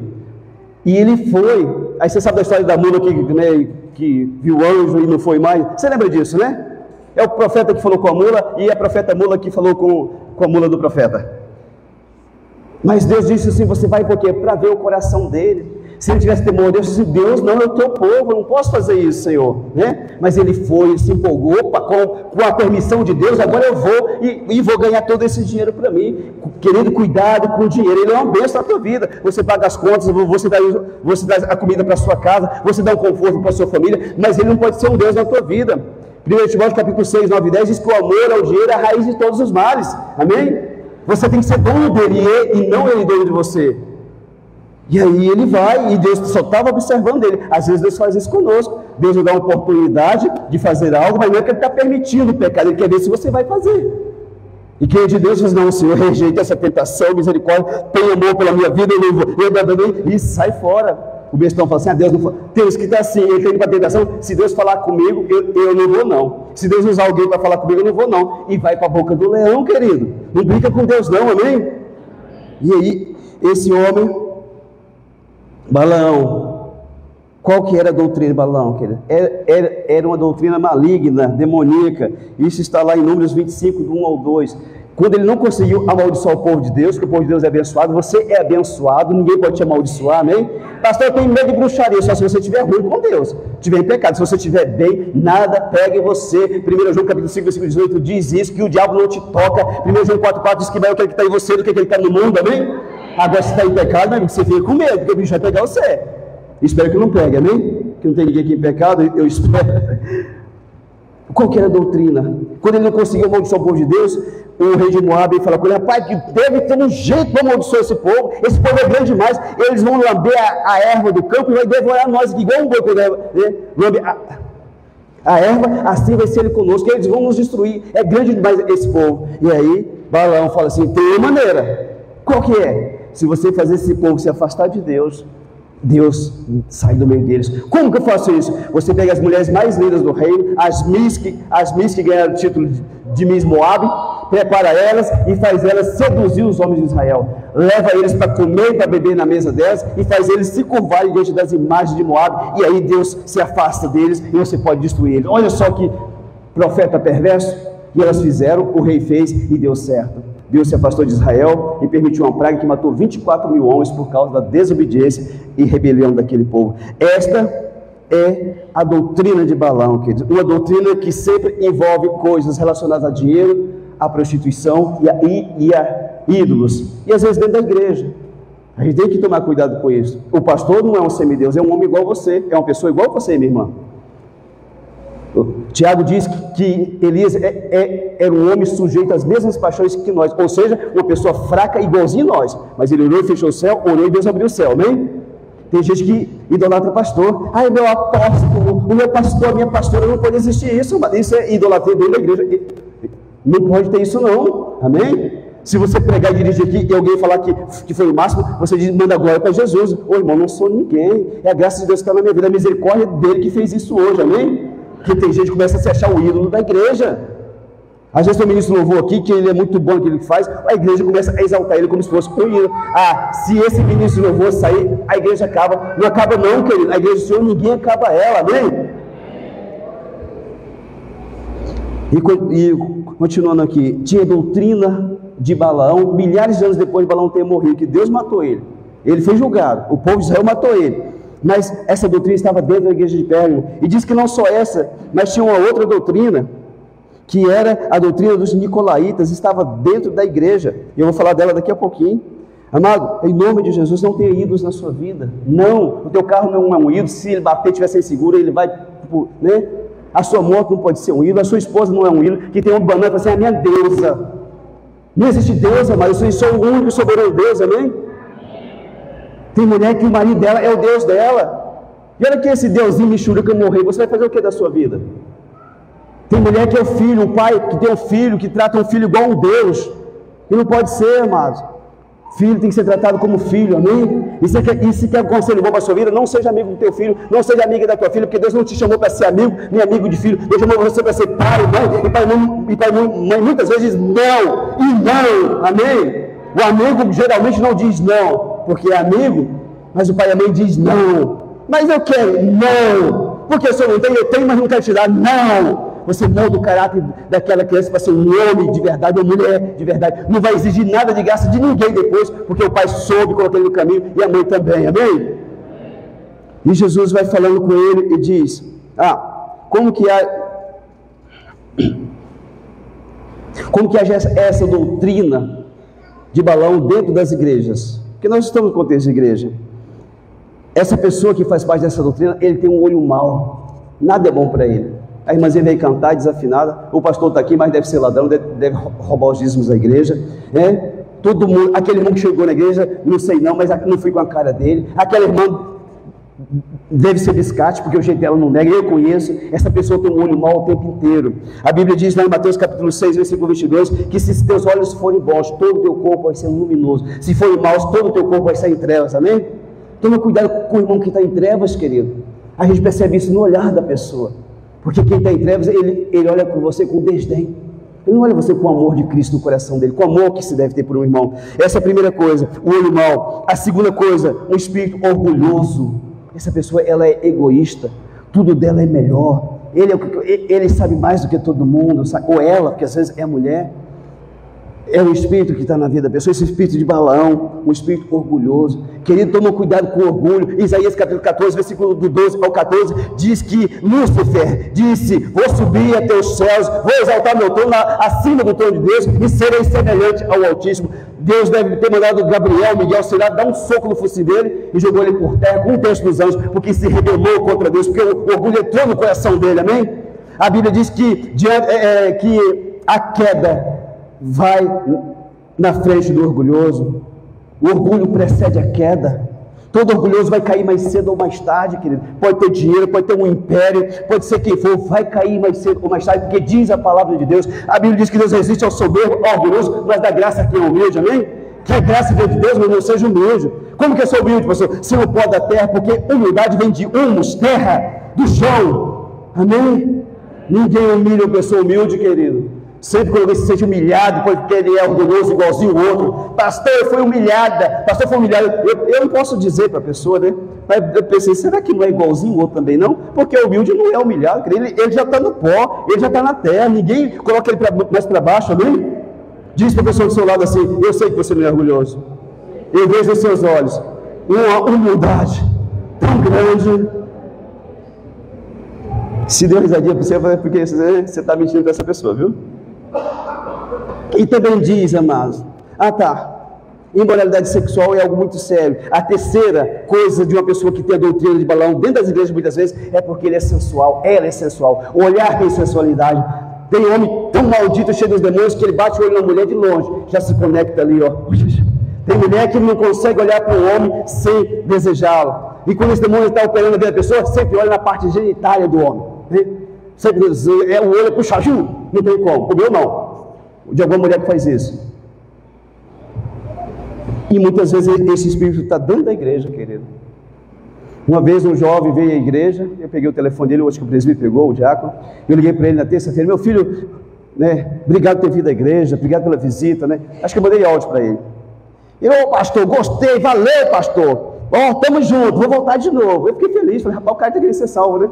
E ele foi. Aí você sabe da história da mula que viu o anjo e não foi mais? Você lembra disso, né? É o profeta que falou com a mula, e a profeta mula que falou com a mula do profeta. Mas Deus disse assim: você vai por quê? Para ver o coração dele. Se ele tivesse temor, Deus disse: Deus, não, eu teu povo, eu não posso fazer isso, Senhor, né? Mas ele foi, ele se empolgou, com a permissão de Deus, agora eu vou e vou ganhar todo esse dinheiro para mim. Querido, cuidado com o dinheiro, ele é uma bênção na tua vida. Você paga as contas, você dá a comida para sua casa, você dá um conforto para sua família, mas ele não pode ser um Deus na tua vida. 1 Timóteo capítulo 6, 9 e 10 diz que o amor ao dinheiro é a raiz de todos os males, amém? Você tem que ser dono dele e não ele dono de você. E aí ele vai, e Deus só estava observando ele. Às vezes Deus faz isso conosco. Deus nos dá uma oportunidade de fazer algo, mas não é que ele está permitindo o pecado, ele quer ver se você vai fazer. E quem é de Deus diz: não, Senhor, rejeita essa tentação, misericórdia, tem amor pela minha vida, eu não vou, e sai fora. O bestão fala assim: Deus não fala. Tem uns que está assim, ele tem para a tentação: se Deus falar comigo, eu não vou não. Se Deus usar alguém para falar comigo, eu não vou não. E vai para a boca do leão, querido. Não brinca com Deus não, amém? E aí, esse homem, Balaão, qual que era a doutrina de Balaão, querido? Era uma doutrina maligna, demoníaca. Isso está lá em Números 25, do 1 ao 2. Quando ele não conseguiu amaldiçoar o povo de Deus, que o povo de Deus é abençoado, você é abençoado, ninguém pode te amaldiçoar, amém? Pastor, eu tenho medo de bruxaria, só se você estiver ruim com Deus, estiver em pecado. Se você estiver bem, nada pega em você. 1 João capítulo 5, versículo 18 diz isso, que o diabo não te toca. 1 João 4,4 diz que vai o que está em você do que ele está no mundo, amém? Agora, se está em pecado, meu amigo, você fica com medo, porque o bicho vai pegar você. Espero que não pegue, amém? Que não tem ninguém aqui em pecado, eu espero. Qual que era a doutrina? Quando ele não conseguiu amaldiçoar o povo de Deus, o rei de Moabe fala com ele: rapaz, que deve ter um jeito para amaldiçoar esse povo é grande demais, eles vão lamber a erva do campo e vai devorar nós aqui, igual um boi quando lambe a erva, assim vai ser ele conosco, eles vão nos destruir, é grande demais esse povo. E aí, Balaão fala assim, tem uma maneira, qual que é? Se você fazer esse povo se afastar de Deus, Deus sai do meio deles. Como que eu faço isso? Você pega as mulheres mais lindas do reino, as Miss que ganharam o título de Miss Moab, prepara elas e faz elas seduzir os homens de Israel. Leva eles para comer e para beber na mesa delas e faz eles se curvarem diante das imagens de Moab. E aí Deus se afasta deles e você pode destruir eles. Olha só que profeta perverso. E elas fizeram, o rei fez e deu certo. Deus se afastou de Israel e permitiu uma praga que matou 24 mil homens por causa da desobediência e rebelião daquele povo. Esta é a doutrina de Balaão, queridos. Uma doutrina que sempre envolve coisas relacionadas a dinheiro, a prostituição e a ídolos. E às vezes dentro da igreja. A gente tem que tomar cuidado com isso. O pastor não é um semideus, é um homem igual a você. É uma pessoa igual a você, minha irmã. Tiago diz que Elias era um homem sujeito às mesmas paixões que nós, ou seja, uma pessoa fraca igualzinho a nós, mas ele orou e fechou o céu, orou e Deus abriu o céu, amém? Tem gente que idolatra pastor, meu apóstolo, o meu pastor, a minha pastora, não pode existir isso, mas isso é idolatria dentro da igreja, não pode ter isso não, amém? Se você pregar e dirigir aqui e alguém falar que foi o máximo, você manda glória para Jesus. Ô irmão, não sou ninguém, é a graça de Deus que está na minha vida, a misericórdia dele que fez isso hoje, amém? Que tem gente que começa a se achar o ídolo da igreja. Às vezes tem um ministro louvor aqui, que ele é muito bom no que ele faz, a igreja começa a exaltar ele como se fosse um ídolo. Se esse ministro louvor sair, a igreja acaba. Não acaba não, querido, a igreja do Senhor, ninguém acaba ela, amém? E continuando aqui, tinha doutrina de Balaão, milhares de anos depois de Balaão ter morrido, que Deus matou ele. Ele foi julgado, o povo de Israel matou ele. Mas essa doutrina estava dentro da igreja de Pérgamo. E diz que não só essa, mas tinha uma outra doutrina, que era a doutrina dos nicolaítas, estava dentro da igreja. E eu vou falar dela daqui a pouquinho. Amado, em nome de Jesus, não tenha ídolos na sua vida. Não, o teu carro não é um ídolo. Se ele bater, estiver sem seguro, ele vai, né? A sua moto não pode ser um ídolo, a sua esposa não é um ídolo. Que tem uma banana para ser a minha deusa. Não existe Deus, amado, eu sou o único soberano Deus, amém? Tem mulher que o marido dela é o Deus dela. E olha que esse Deusinho Michuruca morrer, você vai fazer o que da sua vida? Tem mulher que é o filho, o pai que tem um filho, que trata um filho igual a um Deus. E não pode ser, amados. Filho tem que ser tratado como filho, amém? E se quer um conselho bom para a sua vida, não seja amigo do teu filho, não seja amiga da tua filha, porque Deus não te chamou para ser amigo, nem amigo de filho. Deus chamou você para ser pai, mãe, e pai, mãe muitas vezes diz não, e não, amém? O amigo geralmente não diz não, porque é amigo, mas o pai e a mãe diz não. Mas eu quero, não. Porque se eu não tenho, eu tenho, mas não quero te dar, não. Você molda o caráter daquela criança para ser um homem de verdade, uma mulher de verdade. Não vai exigir nada de graça de ninguém depois, porque o pai soube colocar ele no caminho e a mãe também, amém? E Jesus vai falando com ele e diz, como que age essa doutrina de Balaão dentro das igrejas? Porque nós estamos no contexto de igreja. Essa pessoa que faz parte dessa doutrina, ele tem um olho mau, nada é bom para ele. A irmãzinha veio cantar desafinada, o pastor está aqui, mas deve ser ladrão, deve roubar os dízimos da igreja, né? Todo mundo, aquele irmão que chegou na igreja, não sei não, mas não fui com a cara dele. Aquela irmã deve ser biscate, porque o jeito dela não nega, eu conheço. Essa pessoa tem um olho mau o tempo inteiro. A Bíblia diz lá em Mateus capítulo 6, versículo 22, que se teus olhos forem bons, todo o teu corpo vai ser luminoso. Se forem maus, todo o teu corpo vai sair em trevas, amém? Toma cuidado com o irmão que está em trevas, querido. A gente percebe isso no olhar da pessoa. Porque quem está em trevas, ele olha para você com desdém. Ele não olha você com o amor de Cristo no coração dele, com o amor que se deve ter por um irmão. Essa é a primeira coisa, o olho mau. A segunda coisa, um espírito orgulhoso. Essa pessoa, ela é egoísta, tudo dela é melhor. Ele sabe mais do que todo mundo, ou ela, porque às vezes é a mulher. É o espírito que está na vida da pessoa, esse espírito de Balaão, um espírito orgulhoso. Querido, toma cuidado com o orgulho. Isaías capítulo 14, versículo do 12 ao 14, diz que Lúcifer disse, vou subir até os céus, vou exaltar meu trono acima do trono de Deus e serei semelhante ao Altíssimo. Deus deve ter mandado Gabriel, Miguel, sei lá, dar um soco no focinho dele e jogou ele por terra com um terço dos anjos, porque se rebelou contra Deus, porque o orgulho entrou no coração dele, amém? A Bíblia diz que a queda vai na frente do orgulhoso. O orgulho precede a queda. Todo orgulhoso vai cair mais cedo ou mais tarde, querido. Pode ter dinheiro, pode ter um império, pode ser quem for, vai cair mais cedo ou mais tarde, porque diz a palavra de Deus. A Bíblia diz que Deus resiste ao soberbo, ao orgulhoso, mas dá graça a quem é humilde, amém? Que a graça vem de Deus, mas não seja humilde. Como que eu sou humilde, pastor? Se o pó da terra, porque humildade vem de humus, terra, do chão, amém? Ninguém humilha uma pessoa humilde, querido. Sempre quando alguém se sente humilhado, porque ele é orgulhoso igualzinho o outro. Pastor, eu fui humilhada. Pastor, foi humilhado. Eu não posso dizer para a pessoa, né? Mas eu pensei, será que não é igualzinho o outro também, não? Porque o humilde não é humilhado. Ele já está no pó, ele já está na terra. Ninguém coloca ele mais para baixo, amém? Diz para a pessoa do seu lado assim, eu sei que você não é orgulhoso. Eu vejo nos seus olhos uma humildade tão grande. Se deu risadinha para você, é porque você está mentindo para essa pessoa, viu? E também diz, amados, imoralidade sexual é algo muito sério. A terceira coisa de uma pessoa que tem a doutrina de Balaão dentro das igrejas muitas vezes é porque ele é sensual, ela é sensual. O olhar tem sensualidade. Tem homem tão maldito, cheio dos demônios, que ele bate o olho na mulher de longe, já se conecta ali, ó. Tem mulher que não consegue olhar para o homem sem desejá-lo. E quando esse demônio está operando na vida da pessoa, sempre olha na parte genitália do homem, né? Sempre é o olho puxadinho, não tem como. O meu não. De alguma mulher que faz isso. E muitas vezes esse espírito está dentro da igreja, querido. Uma vez um jovem veio à igreja, eu peguei o telefone dele, eu acho que o presbítero pegou, o diácono, eu liguei para ele na terça-feira, meu filho, né, obrigado por ter vindo à igreja, obrigado pela visita, né? Acho que eu mandei áudio para ele. Eu, pastor, gostei, valeu, pastor. Ó, tamo junto, vou voltar de novo. Eu fiquei feliz, falei, rapaz, o cara tem que ser salvo, né?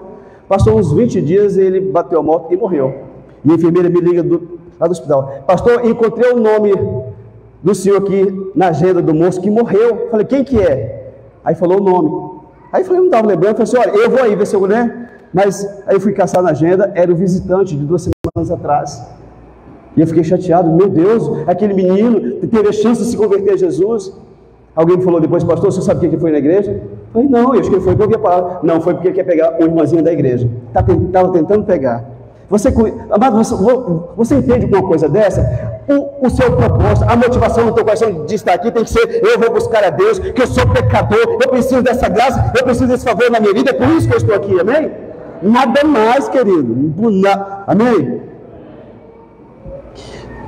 Passou uns 20 dias, ele bateu a moto e morreu. E a enfermeira me liga lá do hospital. Pastor, encontrei o nome do senhor aqui na agenda do moço que morreu. Falei, quem que é? Aí falou o nome. Aí falei, não estava lembrando. Falei assim, olha, eu vou aí ver se eu, né? Mas aí eu fui caçar na agenda, era o visitante de 2 semanas atrás. E eu fiquei chateado, meu Deus, aquele menino teve a chance de se converter a Jesus. Alguém me falou depois, pastor, você sabe o que ele foi na igreja? Eu falei, não, eu acho que ele foi porque a palavra. Não, foi porque ele quer pegar uma irmãzinha da igreja. Estava tentando pegar. Amado, você entende com uma coisa dessa? O seu propósito, a motivação do teu coração de estar aqui tem que ser, eu vou buscar a Deus, que eu sou pecador, eu preciso dessa graça, eu preciso desse favor na minha vida, é por isso que eu estou aqui, amém? Nada mais, querido. Amém?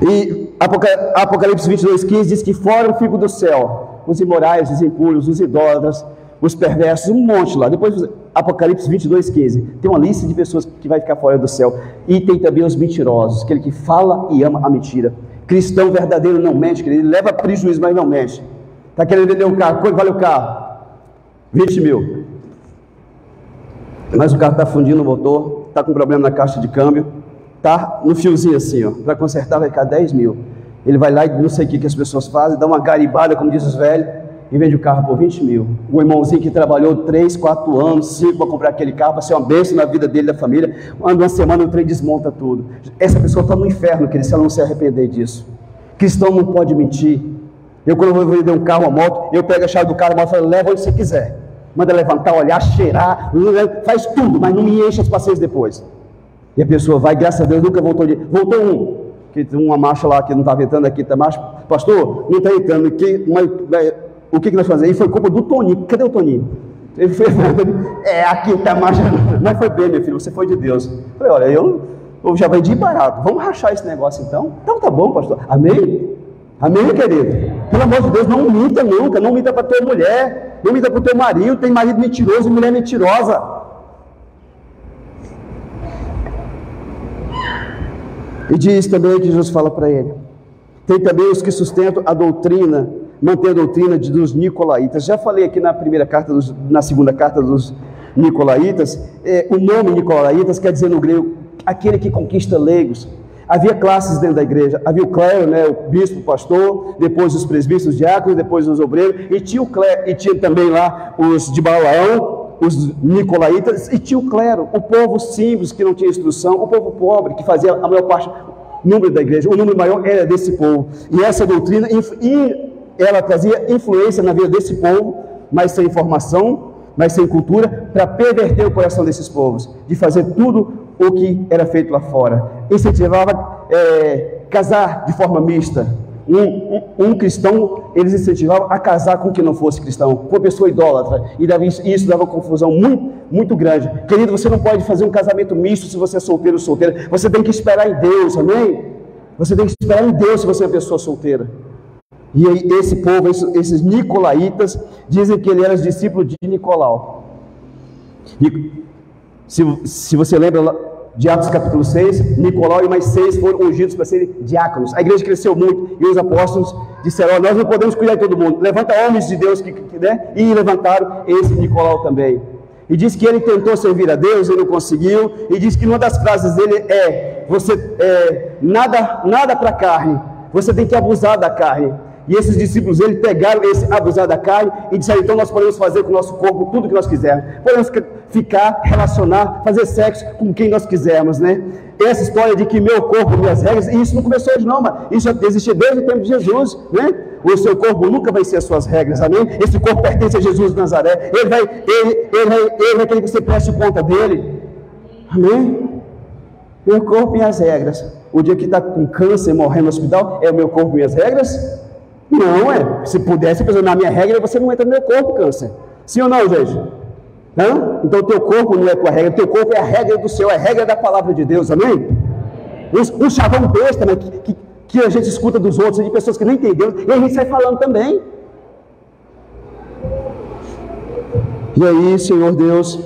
E Apocalipse 22:15 diz que fora o fico do céu, os imorais, os impuros, os idólatras, os perversos, um monte lá. Depois, Apocalipse 22:15, tem uma lista de pessoas que vai ficar fora do céu. E tem também os mentirosos, aquele que fala e ama a mentira. Cristão verdadeiro não mente, ele leva prejuízo, mas não mente. Está querendo vender um carro, quanto vale o carro? 20 mil. Mas o carro está fundindo o motor, está com problema na caixa de câmbio, está no fiozinho assim, ó, para consertar vai ficar 10 mil. Ele vai lá e não sei o que as pessoas fazem, dá uma garibada, como diz os velhos, e vende o carro por 20 mil. O irmãozinho que trabalhou 3, 4 anos, 5 para comprar aquele carro, para ser uma bênção na vida dele, da família, anda uma semana, o trem desmonta tudo. Essa pessoa está no inferno, querido, se ela não se arrepender disso. Cristão não pode mentir. Eu, quando vou vender um carro, uma moto, eu pego a chave do carro, a moto, falo, leva onde você quiser. Manda levantar, olhar, cheirar, faz tudo, mas não me enche as paciências depois. E a pessoa vai, graças a Deus, nunca voltou. Voltou um, que tem uma marcha lá que não estava entrando aqui, tá marcha, pastor, não está entrando aqui, mas o que nós fazemos? E foi culpa do Toninho. Cadê o Toninho? Ele fez, aqui está marcha. Mas foi bem, meu filho, você foi de Deus. Eu falei, olha, eu já vendi barato, vamos rachar esse negócio então? Então tá bom, pastor. Amém? Amém, querido? Pelo amor de Deus, não minta nunca, não minta para tua mulher, não minta para o teu marido, tem marido mentiroso e mulher mentirosa. E diz também que Jesus fala para ele, tem também os que sustentam a doutrina, mantém a doutrina dos nicolaítas. Já falei aqui na segunda carta dos nicolaítas, o nome nicolaítas quer dizer no grego, aquele que conquista leigos. Havia classes dentro da igreja, havia o clero, né, o bispo, o pastor, depois os presbíteros, os diáconos, depois os obreiros, e tinha o clero, e tinha também lá os de Balaão, os nicolaítas, e tinha o clero, o povo simples que não tinha instrução, o povo pobre que fazia a maior parte, número da igreja, o número maior era desse povo. E essa doutrina, ela trazia influência na vida desse povo, mas sem informação, mas sem cultura, para perverter o coração desses povos, de fazer tudo o que era feito lá fora. Incentivava casar de forma mista, Um cristão, eles incentivavam a casar com quem não fosse cristão, com uma pessoa idólatra, e isso dava confusão muito grande. Querido, você não pode fazer um casamento misto se você é solteiro ou solteira, você tem que esperar em Deus, amém? Você tem que esperar em Deus se você é uma pessoa solteira. E aí, esse povo, esses nicolaítas, dizem que ele era discípulo de Nicolau. E, se você lembra lá, de Atos capítulo 6, Nicolau e mais 6 foram ungidos para serem diáconos. A igreja cresceu muito e os apóstolos disseram: nós não podemos cuidar de todo mundo, levanta homens de Deus né? E levantaram esse Nicolau também. E diz que ele tentou servir a Deus e não conseguiu, e diz que uma das frases dele nada para a carne, você tem que abusar da carne. E esses discípulos, eles pegaram esse abusar da carne e disseram: então nós podemos fazer com o nosso corpo tudo o que nós quisermos. Podemos ficar, relacionar, fazer sexo com quem nós quisermos, né? Essa história de que meu corpo, minhas regras, e isso não começou hoje não, mas isso já existe desde o tempo de Jesus, né? O seu corpo nunca vai ser as suas regras, amém? Esse corpo pertence a Jesus de Nazaré. Ele vai querer que você preste conta dele, amém? Meu corpo e minhas regras. O dia que está com câncer, morrendo no hospital, é o meu corpo e minhas regras? Não, se pudesse, na minha regra, você não entra no meu corpo, câncer. Sim ou não, gente? Não? Então o teu corpo não é tua regra, o teu corpo é a regra do Senhor, é a regra da palavra de Deus, amém? Um chavão besta, mas que a gente escuta dos outros, de pessoas que não entendem, e a gente sai falando também. E aí, Senhor Deus,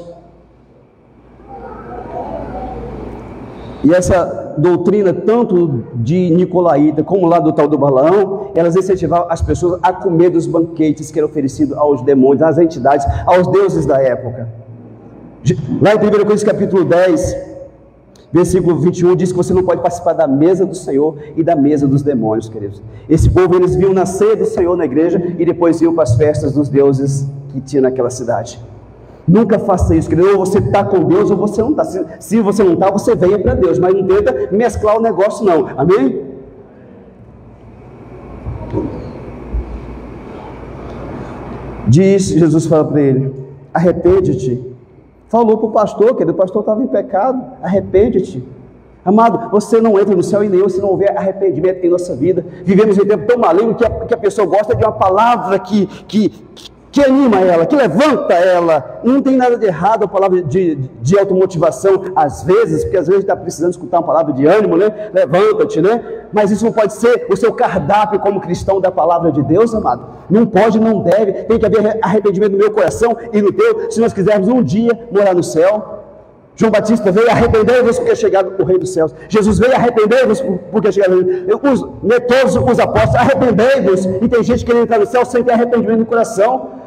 e essa doutrina, tanto de Nicolaíta como lá do tal do Balaão, elas incentivavam as pessoas a comer dos banquetes que eram oferecidos aos demônios, às entidades, aos deuses da época. Lá em 1 Coríntios capítulo 10, versículo 21, diz que você não pode participar da mesa do Senhor e da mesa dos demônios, queridos. Esse povo, eles viam na ceia do Senhor na igreja e depois iam para as festas dos deuses que tinha naquela cidade. Nunca faça isso, querido. Ou você está com Deus ou você não está. Se você não está, você venha para Deus, mas não tenta mesclar o negócio não, amém? Jesus fala para ele: arrepende-te. Falou para o pastor, querido, o pastor estava em pecado, arrepende-te. Amado, você não entra no céu e nem eu se não houver arrependimento em nossa vida. Vivemos em um tempo tão maligno que a pessoa gosta de uma palavra que anima ela, que levanta ela. Não tem nada de errado a palavra de automotivação, às vezes, porque às vezes está precisando escutar uma palavra de ânimo, né? Levanta-te, né? Mas isso não pode ser o seu cardápio como cristão da palavra de Deus, amado. Não pode, não deve. Tem que haver arrependimento no meu coração e no teu, se nós quisermos um dia morar no céu. João Batista veio: arrependei-vos porque é chegado o Rei dos Céus. Jesus veio: arrependei-vos porque é chegado o Rei. Todos os apóstolos: arrependei-vos. E tem gente querendo entrar no céu sem ter arrependimento no coração.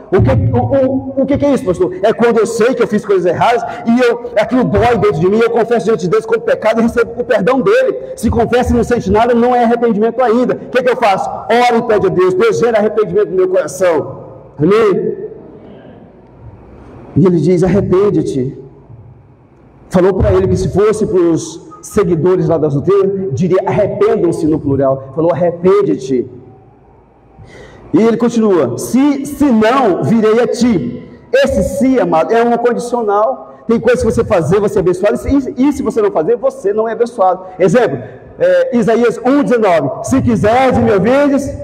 O que é isso, pastor? É quando eu sei que eu fiz coisas erradas e aquilo dói dentro de mim, eu confesso diante de Deus como pecado e recebo o perdão dele. Se confessa e não sente nada, não é arrependimento ainda. O que eu faço? Oro e pede a Deus: Deus, gera arrependimento no meu coração. Amém? E ele diz: arrepende-te. Falou para ele que se fosse para os seguidores lá da doutrina, diria: arrependam-se no plural. Falou: arrepende-te. E ele continua: se não, virei a ti. Esse se, amado, é um condicional. Tem coisas que você fazer, você é abençoado, e se você não fazer, você não é abençoado. Exemplo, Isaías 1,19: se quiseres e me ouvirdes,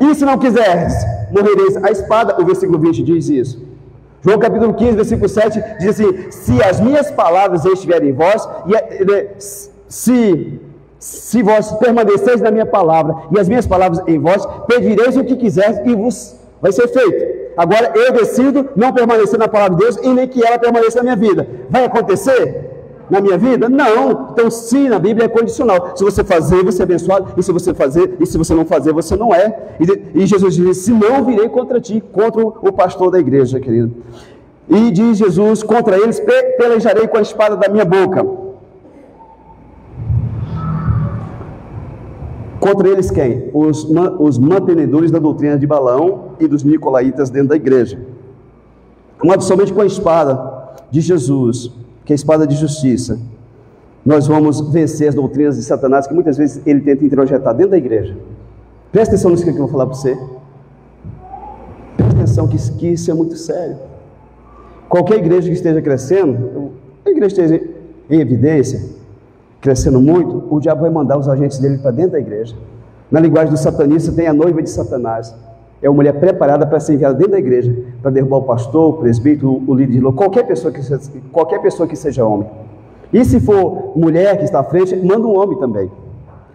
e se não quiseres, morrereis a espada. O versículo 20 diz isso. João capítulo 15, versículo 7, diz assim: se as minhas palavras estiverem em vós, se vós permaneceis na minha palavra, e as minhas palavras em vós, pedireis o que quiseres, e vos vai ser feito. Agora eu decido não permanecer na palavra de Deus, e nem que ela permaneça na minha vida. Vai acontecer na minha vida? Não. Então, sim, na Bíblia é condicional. Se você fazer, você é abençoado, e se você não fazer, você não é. E Jesus diz: se não, virei contra ti, contra o pastor da igreja, querido. E diz Jesus: contra eles pelejarei com a espada da minha boca. Contra eles quem? Os mantenedores da doutrina de Balaão e dos nicolaítas dentro da igreja. Mas somente com a espada de Jesus, que é a espada de justiça, nós vamos vencer as doutrinas de Satanás, que muitas vezes ele tenta introjetar dentro da igreja. Presta atenção nisso que eu vou falar para você. Presta atenção que isso é muito sério. Qualquer igreja que esteja crescendo, a igreja esteja em evidência, crescendo muito, o diabo vai mandar os agentes dele para dentro da igreja. Na linguagem do satanista, tem a noiva de Satanás. É uma mulher preparada para ser enviada dentro da igreja, para derrubar o pastor, o presbítero, o líder de louvor, qualquer pessoa que seja homem. E se for mulher que está à frente, manda um homem também.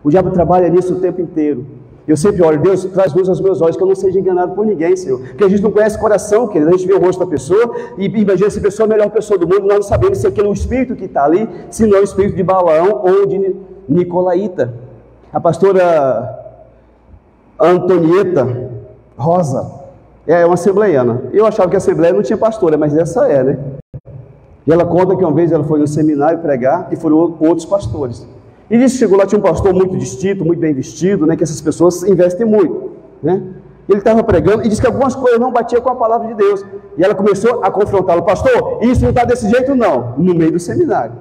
O diabo trabalha nisso o tempo inteiro. Eu sempre oro, Deus, traz luz aos meus olhos, que eu não seja enganado por ninguém, Senhor. Porque a gente não conhece o coração, querido. A gente vê o rosto da pessoa e imagina se a pessoa é a melhor pessoa do mundo. Nós não sabemos se aquele é o espírito que está ali, se não é o espírito de Balaão ou de Nicolaíta. A pastora Antonieta Rosa é uma assembleiana. Eu achava que a assembleia não tinha pastora, mas essa é, né? E ela conta que uma vez ela foi no seminário pregar e foram outros pastores. E disse que chegou lá, tinha um pastor muito distinto, muito bem vestido, né? Que essas pessoas investem muito, né? Ele estava pregando e disse que algumas coisas não batiam com a palavra de Deus. E ela começou a confrontá-lo: pastor, isso não está desse jeito não, no meio do seminário.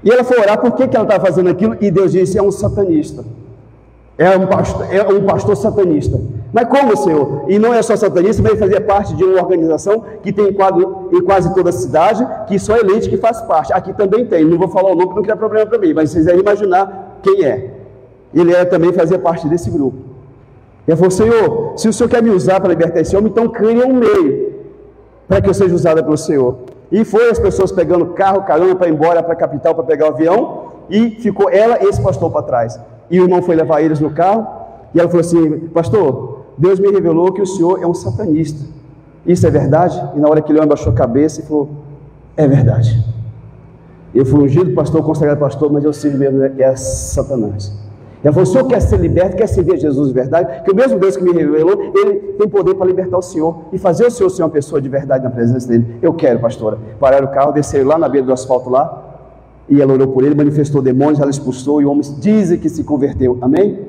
E ela foi orar por que ela estava fazendo aquilo, e Deus disse: é um satanista. É um pastor satanista. Mas como, Senhor? E não é só satanista, mas ele fazia parte de uma organização que tem em quase toda a cidade, que só a elite que faz parte. Aqui também tem, não vou falar o nome porque não cria problema para mim, mas vocês devem imaginar quem é. Ele também fazia parte desse grupo. E ele falou: Senhor, se o Senhor quer me usar para libertar esse homem, então cria um meio para que eu seja usada pelo Senhor. E foi as pessoas pegando carro, carona para ir embora para a capital para pegar o avião, e ficou ela e esse pastor para trás. E o irmão foi levar eles no carro, e ela falou assim: pastor, Deus me revelou que o senhor é um satanista. Isso é verdade? E na hora que ele abaixou a cabeça e falou: é verdade. Eu fui ungido pastor, consagrado pastor, mas eu sirvo mesmo é Satanás. Ela falou: o senhor quer ser liberto, quer servir a Jesus de verdade? Que o mesmo Deus que me revelou, ele tem poder para libertar o senhor e fazer o senhor ser uma pessoa de verdade na presença dele. Eu quero, pastora. Pararam o carro, desceram lá na beira do asfalto lá, e ela orou por ele, manifestou demônios, ela expulsou, e o homem dizem que se converteu. Amém?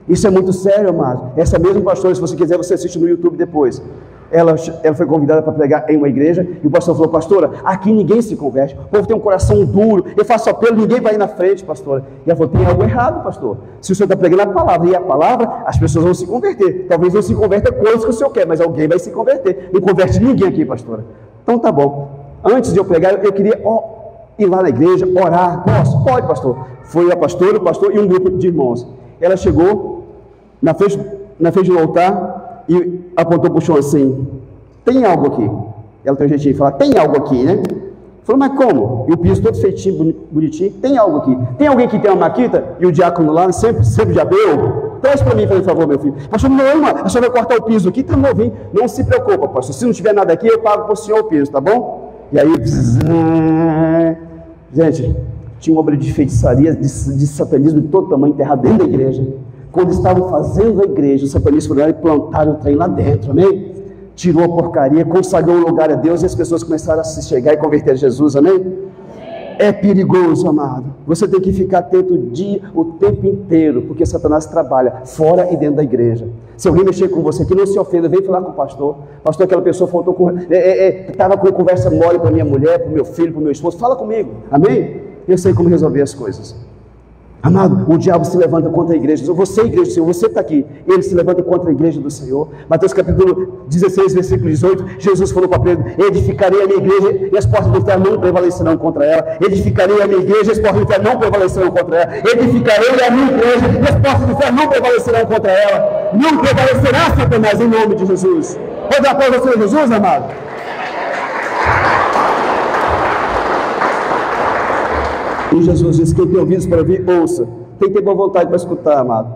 Isso é muito sério, amado. Essa mesma pastora, se você quiser, você assiste no YouTube depois. Ela foi convidada para pregar em uma igreja, e o pastor falou: pastora, aqui ninguém se converte, o povo tem um coração duro, eu faço apelo, ninguém vai ir na frente, pastora. E ela falou: tem algo errado, pastor. Se o senhor está pregando a palavra, e a palavra, as pessoas vão se converter. Talvez não se converta coisas que o senhor quer, mas alguém vai se converter. Não converte ninguém aqui, pastora. Então tá bom. Antes de eu pregar, eu queria ir lá na igreja, orar. Posso? Pode, pastor. Foi a pastora, o pastor e um grupo de irmãos. Ela chegou na frente do altar e apontou para o chão assim: tem algo aqui? Ela tem um jeitinho de falar: tem algo aqui, né? Falou: mas como? E o piso todo feitinho, bonitinho. Tem algo aqui? Tem alguém que tem uma maquita? E o diácono lá sempre já deu. Traz para mim, por favor, meu filho. Pastor, não, a senhora vai cortar o piso aqui, tá novinho. Não se preocupa, pastor. Se não tiver nada aqui, eu pago para o senhor o piso, tá bom? E aí, gente, tinha uma obra de feitiçaria, de satanismo de todo tamanho enterrado dentro da igreja. Quando estavam fazendo a igreja, os satanistas foram lá e plantaram o trem lá dentro, amém? Tirou a porcaria, consagrou o lugar a Deus, e as pessoas começaram a se chegar e converter a Jesus, amém? É perigoso, amado. Você tem que ficar atento o tempo inteiro, porque Satanás trabalha fora e dentro da igreja. Se alguém mexer com você aqui, não se ofenda, vem falar com o pastor. Pastor, aquela pessoa estava com conversa mole para minha mulher, para o meu filho, para o meu esposo. Fala comigo, amém? Eu sei como resolver as coisas. Amado, o diabo se levanta contra a igreja. Você é a igreja do Senhor, você está aqui. Ele se levanta contra a igreja do Senhor. Mateus capítulo 16, versículo 18, Jesus falou para Pedro: edificarei a minha igreja e as portas do inferno não prevalecerão contra ela. Edificarei a minha igreja e as portas do inferno não prevalecerão contra ela. Edificarei a minha igreja e as portas do inferno não prevalecerão contra ela. Não prevalecerá Satanás, em nome de Jesus. Pode dar aplauso ao Senhor Jesus, amado? E Jesus disse: quem tem ouvidos para ouvir, ouça. Tem que ter boa vontade para escutar, amado,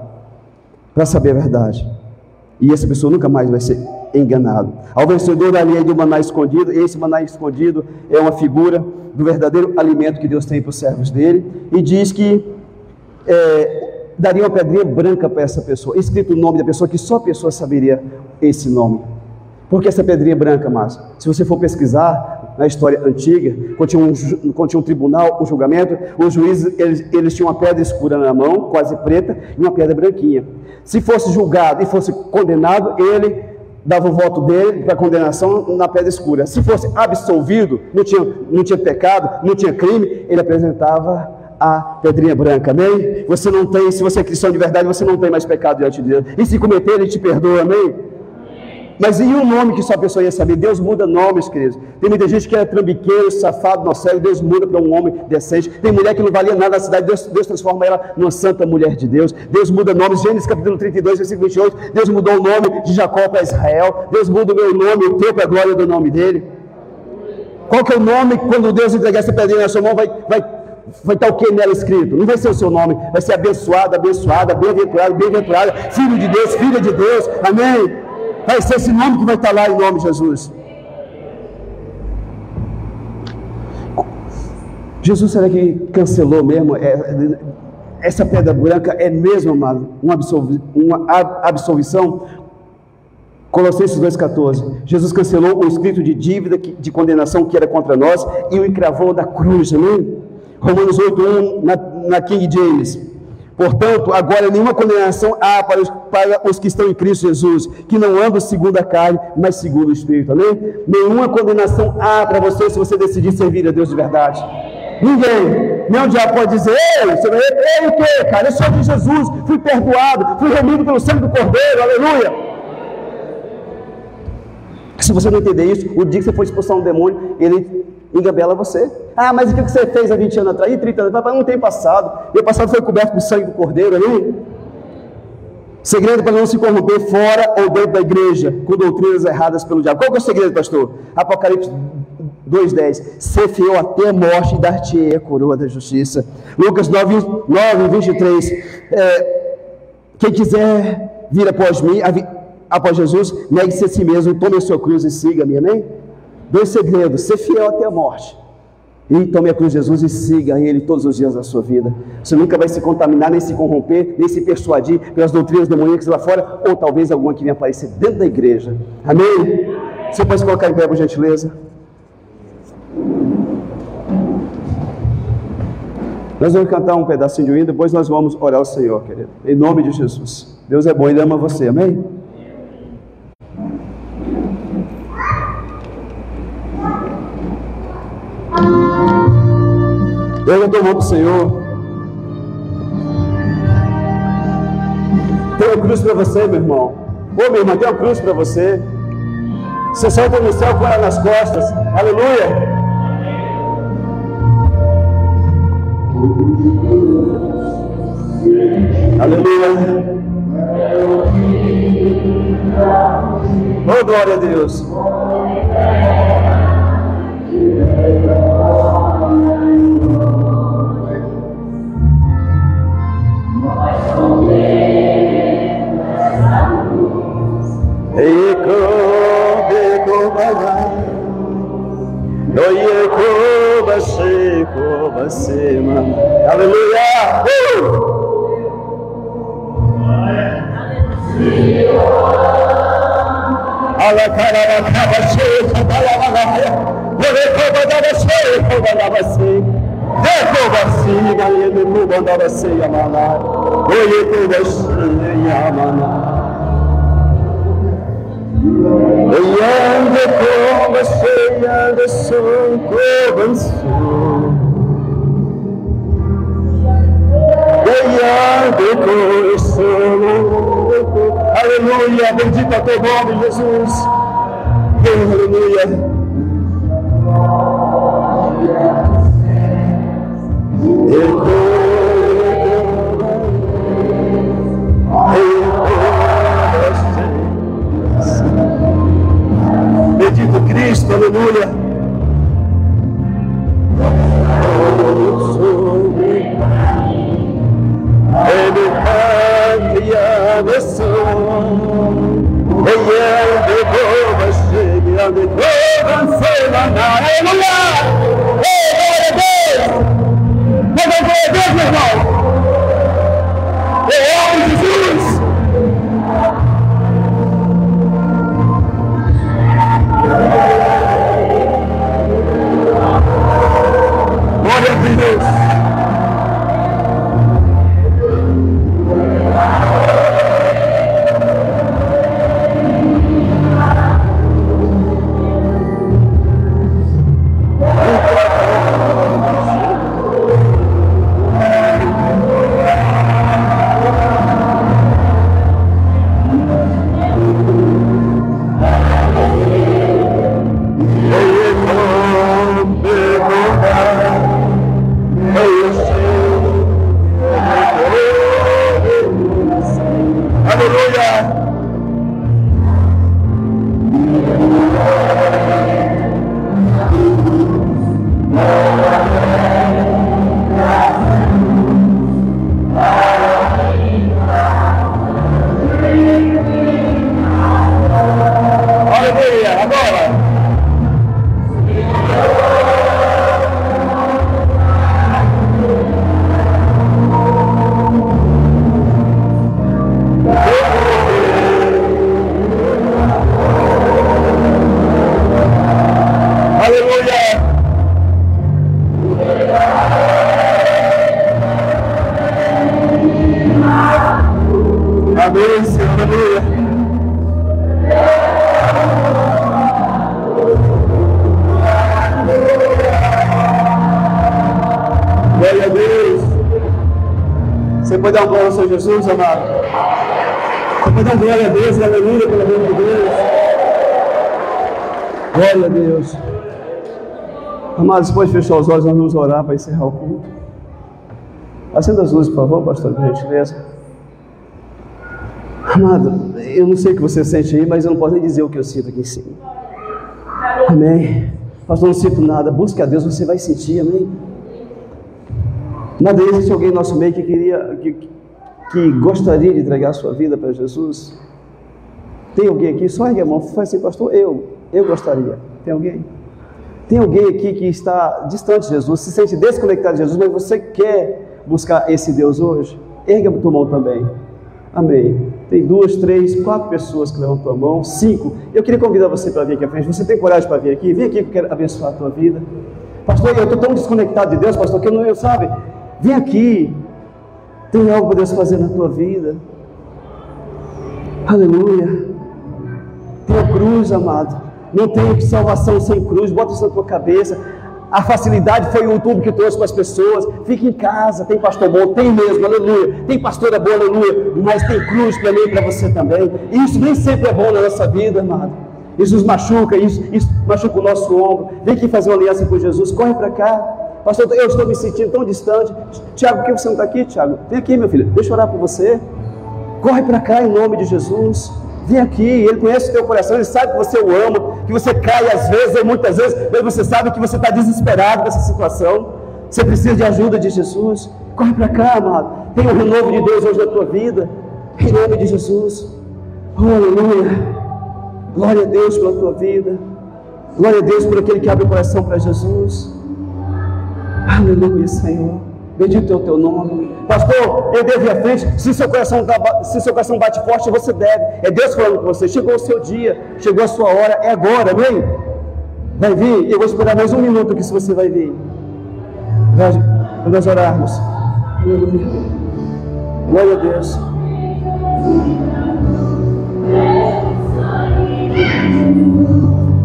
para saber a verdade. E essa pessoa nunca mais vai ser enganado. Ao vencedor da lei do maná escondido, esse maná escondido é uma figura do verdadeiro alimento que Deus tem para os servos dele. E diz que daria uma pedrinha branca para essa pessoa, escrito o nome da pessoa, que só a pessoa saberia esse nome. Porque essa pedrinha branca, Márcio, se você for pesquisar na história antiga, quando tinha um tribunal, um julgamento, os juízes eles tinham uma pedra escura na mão, quase preta, e uma pedra branquinha. Se fosse julgado e fosse condenado, ele dava o voto dele para condenação na pedra escura. Se fosse absolvido, não tinha pecado, não tinha crime, ele apresentava a pedrinha branca, amém? Você não tem, se você é cristão de verdade, você não tem mais pecado diante de Deus. E se cometer, ele te perdoa, amém? Mas e o nome que só a pessoa ia saber? Deus muda nomes, queridos. Tem muita gente que era trambiqueiro, safado, nocego. Deus muda para um homem decente. Tem mulher que não valia nada na cidade. Deus transforma ela numa santa mulher de Deus. Deus muda nomes. Gênesis capítulo 32, versículo 28. Deus mudou o nome de Jacó para Israel. Deus muda o meu nome, o teu, para a glória do nome dele. Qual que é o nome que quando Deus entregar essa pedrinha na sua mão vai estar o que nela escrito? Não vai ser o seu nome. Vai ser abençoada, abençoada, bem-aventurada, bem-aventurada. Filho de Deus, filha de Deus. Amém? Vai ser esse nome que vai estar lá em nome de Jesus. Jesus, será que cancelou mesmo? Essa pedra branca é mesmo, amado, uma absolvição? Colossenses 2,14. Jesus cancelou o escrito de dívida, de condenação que era contra nós e o encravou da cruz. Amém? Romanos 8,1 na King James. Portanto, agora nenhuma condenação há para os que estão em Cristo Jesus, que não andam segundo a carne, mas segundo o Espírito. Amém? Nenhuma condenação há para você se você decidir servir a Deus de verdade. Ninguém, nem o diabo pode dizer: ei, você vai, ei, o quê, cara? Eu sou de Jesus, fui perdoado, fui remido pelo sangue do Cordeiro, aleluia. Se você não entender isso, o dia que você for expulsar um demônio, ele engabela você. Ah, mas o que você fez há 20 anos atrás? E 30 anos atrás? Não tem passado. Meu passado foi coberto com o sangue do Cordeiro, ali. Segredo para não se corromper fora ou dentro da igreja, com doutrinas erradas pelo diabo. Qual que é o segredo, pastor? Apocalipse 2,10. Ser fiel até a morte e dar-te-ei a coroa da justiça. Lucas 9:23. Quem quiser vir após mim, após Jesus, negue-se a si mesmo, tome a sua cruz e siga-me. Amém? 2 segredos: ser fiel até a morte, e tome a cruz de Jesus e siga Ele todos os dias da sua vida. Você nunca vai se contaminar, nem se corromper, nem se persuadir pelas doutrinas demoníacas lá fora, ou talvez alguma que venha aparecer dentro da igreja. Amém? Você pode se colocar em pé, por gentileza? Nós vamos cantar um pedacinho de hino, depois nós vamos orar ao Senhor, querido, em nome de Jesus. Deus é bom, Ele ama você. Amém? Eu estou mão para o Senhor. Tem uma cruz para você, meu irmão. Ô, meu irmão, tem uma cruz para você. Você só entra no céu com ela nas costas. Aleluia. Aleluia. Oh, glória a Deus. Aleluia! Aleluia, bendito é o teu nome, Jesus. Aleluia. Bendito Cristo, aleluia. Aleluia. Amém, Senhor, aleluia. Glória a Deus. Você pode dar um glória ao Senhor Jesus, amado? Você pode dar um glória a Deus, aleluia, pelo amor de Deus. Glória a Deus. Amados, você pode fechar os olhos, nós vamos orar para encerrar o culto. Acenda as luzes, por favor, pastor, por gentileza. Amado, eu não sei o que você sente aí, mas eu não posso nem dizer o que eu sinto aqui em cima. Amém. Pastor, não sinto nada. Busque a Deus, você vai sentir, amém. Nada, existe alguém no nosso meio que gostaria de entregar a sua vida para Jesus? Tem alguém aqui? Só ergue a mão, faz assim, pastor, eu gostaria. Tem alguém? Tem alguém aqui que está distante de Jesus, se sente desconectado de Jesus, mas você quer buscar esse Deus hoje? Ergue a tua mão também. Amém. Tem 2, 3, 4 pessoas que levantam a mão, 5. Eu queria convidar você para vir aqui à frente. Você tem coragem para vir aqui? Vem aqui que eu quero abençoar a tua vida. Pastor, eu estou tão desconectado de Deus, pastor, que eu não sabe. Vem aqui. Tem algo para Deus fazer na tua vida. Aleluia. Tem a cruz, amado. Não tem salvação sem cruz. Bota isso na tua cabeça. A facilidade foi o YouTube que trouxe para as pessoas. Fique em casa, tem pastor bom, tem mesmo, aleluia. Tem pastora boa, aleluia. Mas tem cruz para mim e para você também. E isso nem sempre é bom na nossa vida, amado. Isso nos machuca, isso machuca o nosso ombro. Vem aqui fazer uma aliança com Jesus, corre para cá. Pastor, eu estou me sentindo tão distante. Tiago, por que você não está aqui, Tiago? Vem aqui, meu filho, deixa eu orar por você. Corre para cá em nome de Jesus. Vem aqui, Ele conhece o teu coração, Ele sabe que você o ama, que você cai às vezes, ou muitas vezes, mas você sabe que você está desesperado nessa situação, você precisa de ajuda de Jesus. Corre para cá, amado, tem um renovo de Deus hoje na tua vida, em nome de Jesus. Oh, aleluia, glória a Deus pela tua vida, glória a Deus por aquele que abre o coração para Jesus. Aleluia, Senhor. Bendito é o teu nome. Pastor, eu devo ir à frente. Se seu coração bate forte, você deve. É Deus falando com você. Chegou o seu dia, chegou a sua hora, é agora, amém? Vai vir, eu vou esperar mais 1 minuto que se você vai vir. Vamos orarmos. Glória a Deus.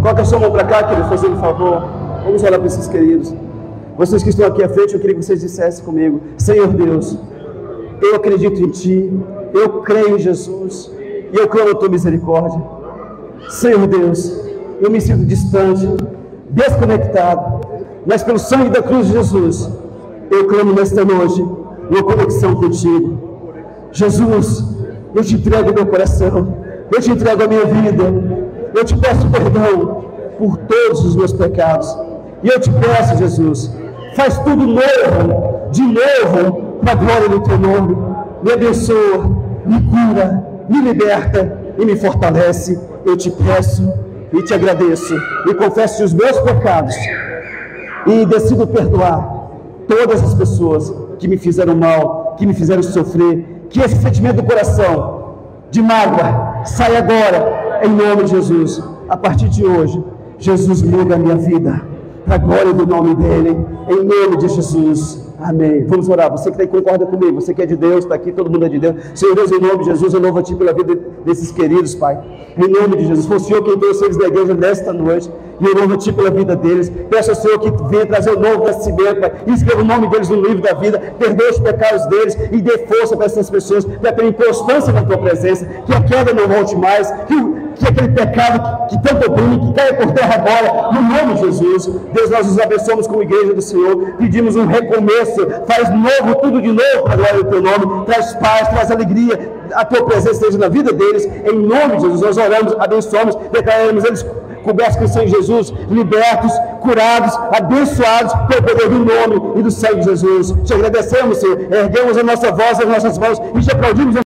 Coloca a sua mão para cá, querido, fazendo um favor. Vamos orar para esses queridos. Vocês que estão aqui à frente, eu queria que vocês dissessem comigo: Senhor Deus, eu acredito em Ti, eu creio em Jesus, e eu clamo a Tua misericórdia. Senhor Deus, eu me sinto distante, desconectado, mas pelo sangue da cruz de Jesus, eu clamo nesta noite uma conexão contigo. Jesus, eu te entrego o meu coração, eu te entrego a minha vida, eu te peço perdão por todos os meus pecados, e eu te peço, Jesus, faz tudo novo, de novo, para a glória do teu nome. Me abençoa, me cura, me liberta e me fortalece. Eu te peço e te agradeço e confesso os meus pecados e decido perdoar todas as pessoas que me fizeram mal, que me fizeram sofrer. Que esse sentimento do coração de mágoa saia agora, em nome de Jesus. A partir de hoje, Jesus muda a minha vida, para a glória do nome dEle, em nome de Jesus, amém. Vamos orar, você que concorda comigo, você que é de Deus, está aqui, todo mundo é de Deus. Senhor Deus, em nome de Jesus, eu louvo a Ti pela vida desses queridos, Pai, em nome de Jesus. Foi o Senhor quem trouxe eles da igreja nesta noite, e eu louvo a Ti pela vida deles. Peço ao Senhor que venha trazer o novo nascimento, Pai, e escreva o nome deles no livro da vida, perdoe os pecados deles, e dê força para essas pessoas, para terem constância na Tua presença, que a queda não volte mais, que aquele pecado que tanto oprime, que caia por terra agora, no nome de Jesus. Deus, nós nos abençoamos como igreja do Senhor, pedimos um recomeço, faz novo, tudo de novo para a glória do Teu nome, traz paz, traz alegria, a Tua presença esteja na vida deles, em nome de Jesus. Nós oramos, abençoamos, declaramos eles cobertos com sangue de Jesus, libertos, curados, abençoados pelo poder do nome e do sangue de Jesus. Te agradecemos, Senhor, erguemos a nossa voz, as nossas mãos e te aplaudimos.